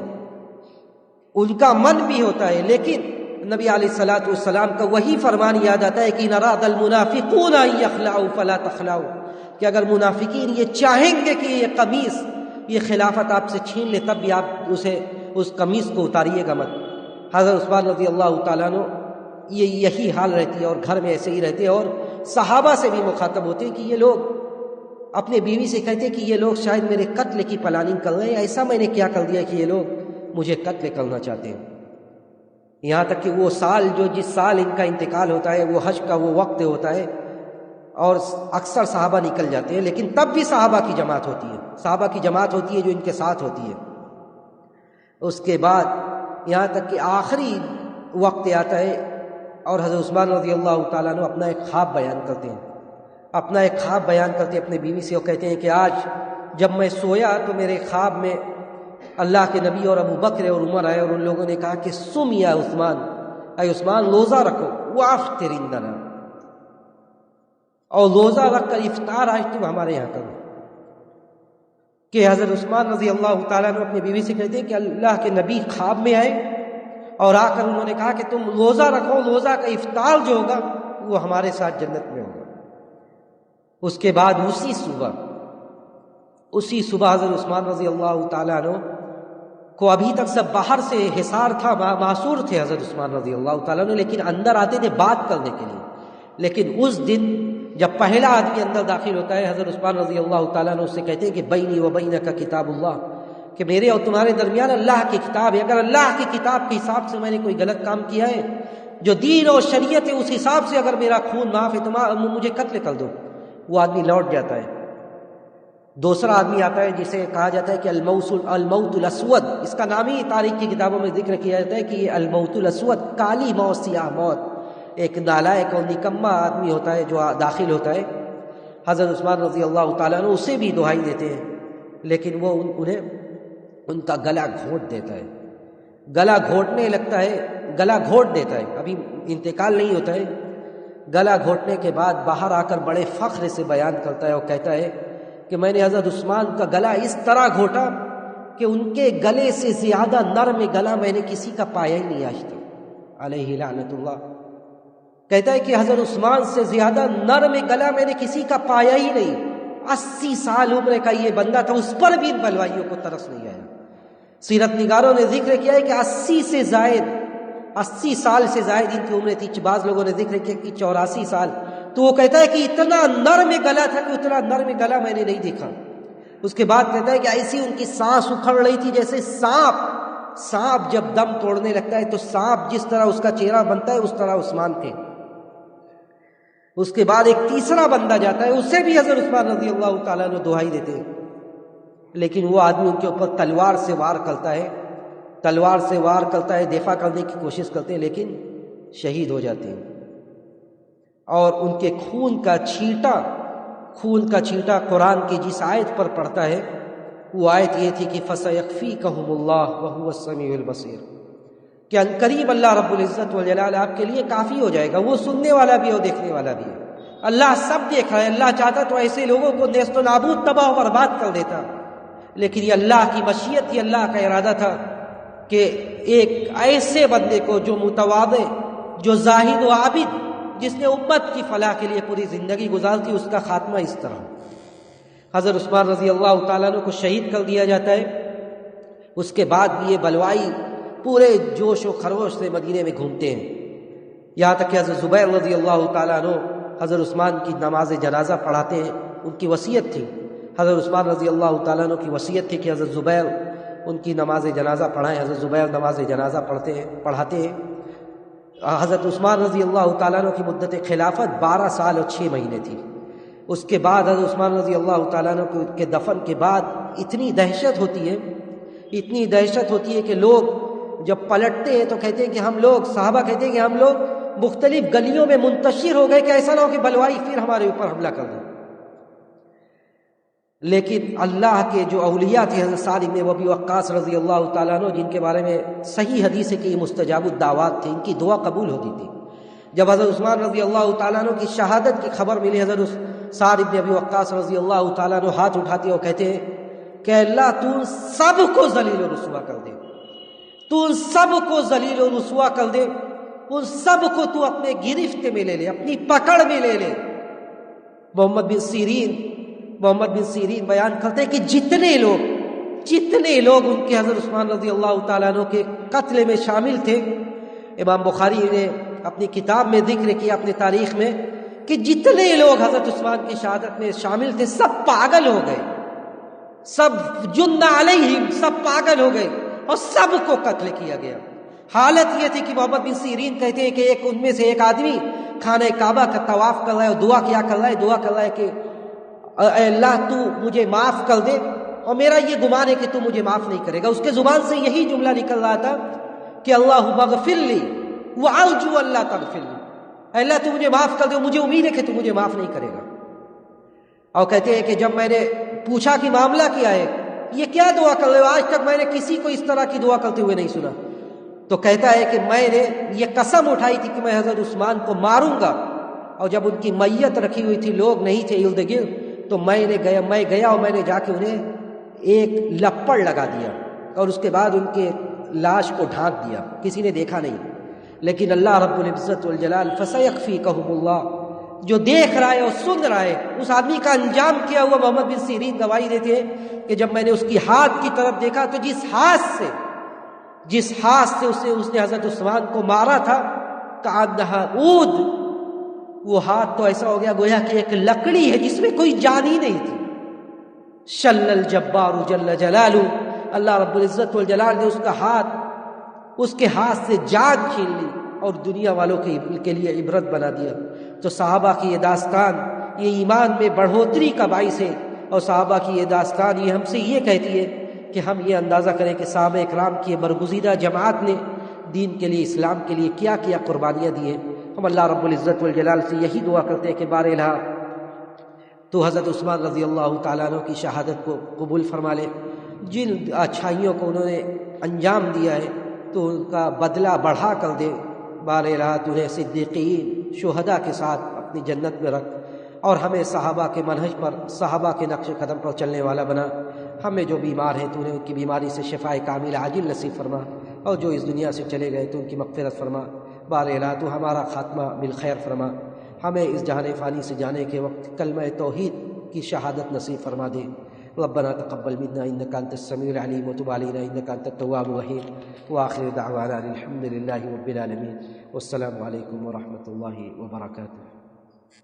ان کا من بھی ہوتا ہے، لیکن نبی علیہ الصلوۃ والسلام کا وہی فرمان یاد آتا ہے کہ ان اراد المنافقون ان یخلعوا فلا تخلعوا، کہ اگر منافقین یہ چاہیں گے کہ یہ قمیص، یہ خلافت آپ سے چھین لے، تب بھی آپ اس قمیص کو اتاریے گا مت۔ حضرت عثمان رضی اللہ تعالیٰ عنہ یہی حال رہتی ہے، اور گھر میں ایسے ہی رہتے ہیں، اور صحابہ سے بھی مخاطب ہوتے ہیں کہ یہ لوگ اپنے بیوی سے کہتے ہیں کہ یہ لوگ شاید میرے قتل کی پلاننگ کر رہے ہیں، ایسا میں نے کیا کر دیا کہ یہ لوگ مجھے قتل کرنا چاہتے ہیں۔ یہاں تک کہ وہ سال جس سال ان کا انتقال ہوتا ہے، وہ حج کا وہ وقت ہوتا ہے، اور اکثر صحابہ نکل جاتے ہیں، لیکن تب بھی صحابہ کی جماعت ہوتی ہے جو ان کے ساتھ ہوتی ہے۔ اس کے بعد یہاں تک کہ آخری وقت آتا ہے اور حضرت عثمان رضی اللہ تعالیٰ عنہ اپنا ایک خواب بیان کرتے ہیں اپنے بیوی سے، اور کہتے ہیں کہ آج جب میں سویا تو میرے خواب میں اللہ کے نبی اور ابو بکر اور عمر آئے، اور ان لوگوں نے کہا کہ سم یا عثمان، اے عثمان روزہ رکھو، وافطر عندنا، اور روزہ رکھ کر افطار آج تم ہمارے یہاں کرو۔ کہ حضرت عثمان رضی اللہ تعالیٰ عنہ اپنی بیوی سے کہتے ہیں کہ اللہ کے نبی خواب میں آئے اور آ کر انہوں نے کہا کہ تم روزہ رکھو، روزہ کا افطار جو ہوگا وہ ہمارے ساتھ جنت میں ہوگا۔ اس کے بعد اسی صبح حضرت عثمان رضی اللہ تعالیٰ عنہ کو ابھی تک سب باہر سے حصار تھا، معصور تھے حضرت عثمان رضی اللہ تعالیٰ عنہ، لیکن اندر آتے تھے بات کرنے کے لیے۔ لیکن اس دن جب پہلا آدمی اندر داخل ہوتا ہے، حضرت عثمان رضی اللہ تعالیٰ عنہ اس سے کہتے ہیں کہ بینی و بینک کتاب اللہ، کہ میرے اور تمہارے درمیان اللہ کی کتاب ہے، اگر اللہ کی کتاب کے حساب سے میں نے کوئی غلط کام کیا ہے، جو دین اور شریعت ہے اس حساب سے اگر میرا خون معاف ہے تو مجھے قتل کر دو۔ وہ آدمی لوٹ جاتا ہے۔ دوسرا آدمی آتا ہے جسے کہا جاتا ہے کہ الموت الاسود، اس کا نام ہی تاریخ کی کتابوں میں ذکر کیا جاتا ہے کہ یہ الموت الاسود، کالی موت، سیاہ موت، ایک نالائق اور نکما آدمی ہوتا ہے جو داخل ہوتا ہے۔ حضرت عثمان رضی اللہ تعالیٰ عنہ اسے بھی دہائی دیتے ہیں، لیکن وہ انہیں ان کا گلا گھونٹ دیتا ہے، گلا گھونٹ دیتا ہے، ابھی انتقال نہیں ہوتا ہے۔ گلا گھونٹنے کے بعد باہر آ کر بڑے فخر سے بیان کرتا ہے اور کہتا ہے کہ میں نے حضرت عثمان کا گلا اس طرح گھونٹا کہ ان کے گلے سے زیادہ نرم گلا میں نے کسی کا پایا ہی نہیں آج تک، علیہ لعنت اللہ۔ کہتا ہے کہ حضرت عثمان سے زیادہ نرم گلا میں نے کسی کا پایا ہی نہیں۔ 80 سال عمر کا یہ بندہ تھا، اس پر بھی ان بلوائیوں کو ترس نہیں آیا۔ سیرت نگاروں نے ذکر کیا ہے کہ 80 سال سے زائد ان کی عمر تھی، بعض لوگوں نے ذکر کیا کہ 84 سال۔ تو وہ کہتا ہے کہ اتنا نرم گلا تھا کہ اتنا نرم گلا میں نے نہیں دیکھا۔ اس کے بعد کہتا ہے کہ ایسی ان کی سانس اکھڑ رہی تھی جیسے سانپ جب دم توڑنے لگتا ہے تو سانپ جس طرح اس کا چہرہ بنتا ہے اس طرح عثمان تھے۔ اس کے بعد ایک تیسرا بندہ جاتا ہے، اسے بھی حضرت عثمان رضی اللہ تعالیٰ نے دہائی دیتے ہیں، لیکن وہ آدمی ان کے اوپر تلوار سے وار کرتا ہے، دفاع کرنے کی کوشش کرتے ہیں، لیکن شہید ہو جاتے ہیں۔ اور ان کے خون کا چھینٹا قرآن کی جس آیت پر پڑتا ہے وہ آیت یہ تھی کہ فَسَيَكْفِيكَهُمُ اللَّهُ وَهُوَ السَّمِيعُ الْبَصِيرُ، کہ عنقریب اللہ رب العزت والجلال آپ کے لیے کافی ہو جائے گا، وہ سننے والا بھی ہے اور دیکھنے والا بھی ہے۔ اللہ سب دیکھ رہا ہے، اللہ چاہتا تو ایسے لوگوں کو نیست و نابود، تباہ و برباد کر دیتا، لیکن یہ اللہ کی مشیت تھی، اللہ کا ارادہ تھا کہ ایک ایسے بندے کو جو متواضع، جو زاہد و عابد، جس نے امت کی فلاح کے لیے پوری زندگی گزار دی، اس کا خاتمہ اس طرح۔ حضرت عثمان رضی اللہ تعالیٰ عنہ کو شہید کر دیا جاتا ہے، اس کے بعد بھی یہ بلوائی پورے جوش و خروش سے مدینے میں گھومتے ہیں، یہاں تک کہ حضرت زبیر رضی اللہ تعالیٰ عنہ حضرت عثمان کی نماز جنازہ پڑھاتے ہیں۔ ان کی وصیت تھی، حضرت عثمان رضی اللہ تعالیٰ عنہ کی وصیت تھی کہ حضرت زبیر ان کی نماز جنازہ پڑھائیں۔ حضرت زبیر نماز جنازہ پڑھاتے ہیں۔ حضرت عثمان رضی اللہ تعالیٰ عنہ کی مدت خلافت 12 سال اور 6 مہینے تھی۔ اس کے بعد حضرت عثمان رضی اللہ تعالیٰ عنہ کے دفن کے بعد اتنی دہشت ہوتی ہے کہ لوگ جب پلٹتے ہیں تو کہتے ہیں کہ ہم لوگ، صحابہ کہتے ہیں کہ ہم لوگ مختلف گلیوں میں منتشر ہو گئے کہ ایسا نہ ہو کہ بلوائی پھر ہمارے اوپر حملہ کر دیں۔ لیکن اللہ کے جو اولیاء تھے، حضرت سعد بن ابی وقاص رضی اللہ تعالیٰ عنہ، جن کے بارے میں صحیح حدیث ہے کہ یہ مستجاب الدعوات تھے، ان کی دعا قبول ہوتی تھی۔ جب حضرت عثمان رضی اللہ تعالیٰ عنہ کی شہادت کی خبر ملی، حضرت سعد بن ابی وقاص رضی اللہ تعالیٰ عنہ ہاتھ اٹھاتے اور کہتے ہیں کہ اللہ تو سب کو ذلیل و رسوا کر دے، تو ان سب کو ذلیل و رسوا کر دے، ان سب کو تو اپنے گرفت میں لے لے، اپنی پکڑ میں لے لے۔ محمد بن سیرین بیان کرتے ہیں کہ جتنے لوگ ان کے حضرت عثمان رضی اللہ تعالیٰ عنہ کے قتل میں شامل تھے، امام بخاری نے اپنی کتاب میں ذکر کیا اپنی تاریخ میں کہ جتنے لوگ حضرت عثمان کی شہادت میں شامل تھے سب پاگل ہو گئے، سب جن علیہم، سب پاگل ہو گئے اور سب کو قتل کیا گیا۔ حالت یہ تھی کہ محمد بن سیرین کہتے ہیں کہ ان میں سے ایک آدمی خانہ کعبہ کا طواف کر رہا ہے اور دعا کر رہا ہے کہ اے اللہ تو مجھے معاف کر دے، اور میرا یہ گمان ہے کہ تو مجھے معاف نہیں کرے گا۔ اس کے زبان سے یہی جملہ نکل رہا تھا کہ اللہم اغفر لی وارجو اللہ تغفر لی، اے اللہ تو مجھے معاف کر دے، مجھے امید ہے کہ تو مجھے معاف نہیں کرے گا۔ اور کہتے ہیں کہ جب میں نے پوچھا کہ معاملہ کیا ہے، یہ کیا دعا کر رہے ہو، آج تک میں نے کسی کو اس طرح کی دعا کرتے ہوئے نہیں سنا، تو کہتا ہے کہ میں نے یہ قسم اٹھائی تھی کہ میں حضرت عثمان کو ماروں گا، اور جب ان کی میت رکھی ہوئی تھی، لوگ نہیں تھے ارد گرد، تو میں گیا اور میں نے جا کے انہیں ایک لپڑ لگا دیا اور اس کے بعد ان کے لاش کو ڈھانک دیا، کسی نے دیکھا نہیں۔ لیکن اللہ رب العزت والجلال فَسَيَكْفِيكَهُمُ اللَّهُ، جو دیکھ رہا ہے اور سن رہا ہے، اس آدمی کا انجام کیا ہوا محمد بن سیرین گواہی دیتے ہیں کہ جب میں نے اس کی ہاتھ کی طرف دیکھا تو جس ہاتھ سے اس نے حضرت عثمان کو مارا تھا، کأنہا عود، وہ ہاتھ تو ایسا ہو گیا گویا کہ ایک لکڑی ہے جس میں کوئی جان ہی نہیں تھی۔ شل الجبار جل جلالہ، اللہ رب العزت والجلال نے اس کے ہاتھ سے جان چھین لی اور دنیا والوں کے لیے عبرت بنا دیا۔ تو صحابہ کی یہ داستان یہ ایمان میں بڑھوتری کا باعث ہے، اور صحابہ کی یہ داستان یہ ہم سے یہ کہتی ہے کہ ہم یہ اندازہ کریں کہ صحابہ اکرام کی برگزیدہ جماعت نے دین کے لیے، اسلام کے لیے کیا کیا قربانیاں دی ہیں۔ ہم اللہ رب العزت والجلال سے یہی دعا کرتے ہیں کہ بار الہ تو حضرت عثمان رضی اللہ تعالیٰ عنہ کی شہادت کو قبول فرما لے، جن اچھائیوں کو انہوں نے انجام دیا ہے تو ان کا بدلہ بڑھا کر دے، بار الہ تو انہیں صدیقین، شہداء کے ساتھ اپنی جنت میں رکھ، اور ہمیں صحابہ کے منہج پر، صحابہ کے نقش قدم پر چلنے والا بنا۔ ہمیں جو بیمار ہیں تو انہیں ان کی بیماری سے شفاء کامل عاجل نصیب فرما، اور جو اس دنیا سے چلے گئے تو ان کی مغفرت فرما۔ بار الہ تو ہمارا خاتمہ بالخیر فرما، ہمیں اس جہان فانی سے جانے کے وقت کلمہ توحید کی شہادت نصیب فرما دے۔ ربنا تقبل منا انك انت السميع العليم وتب علينا انك انت التواب الرحيم، واخر دعوانا الحمد لله رب العالمين، والسلام عليكم ورحمة الله وبركاته۔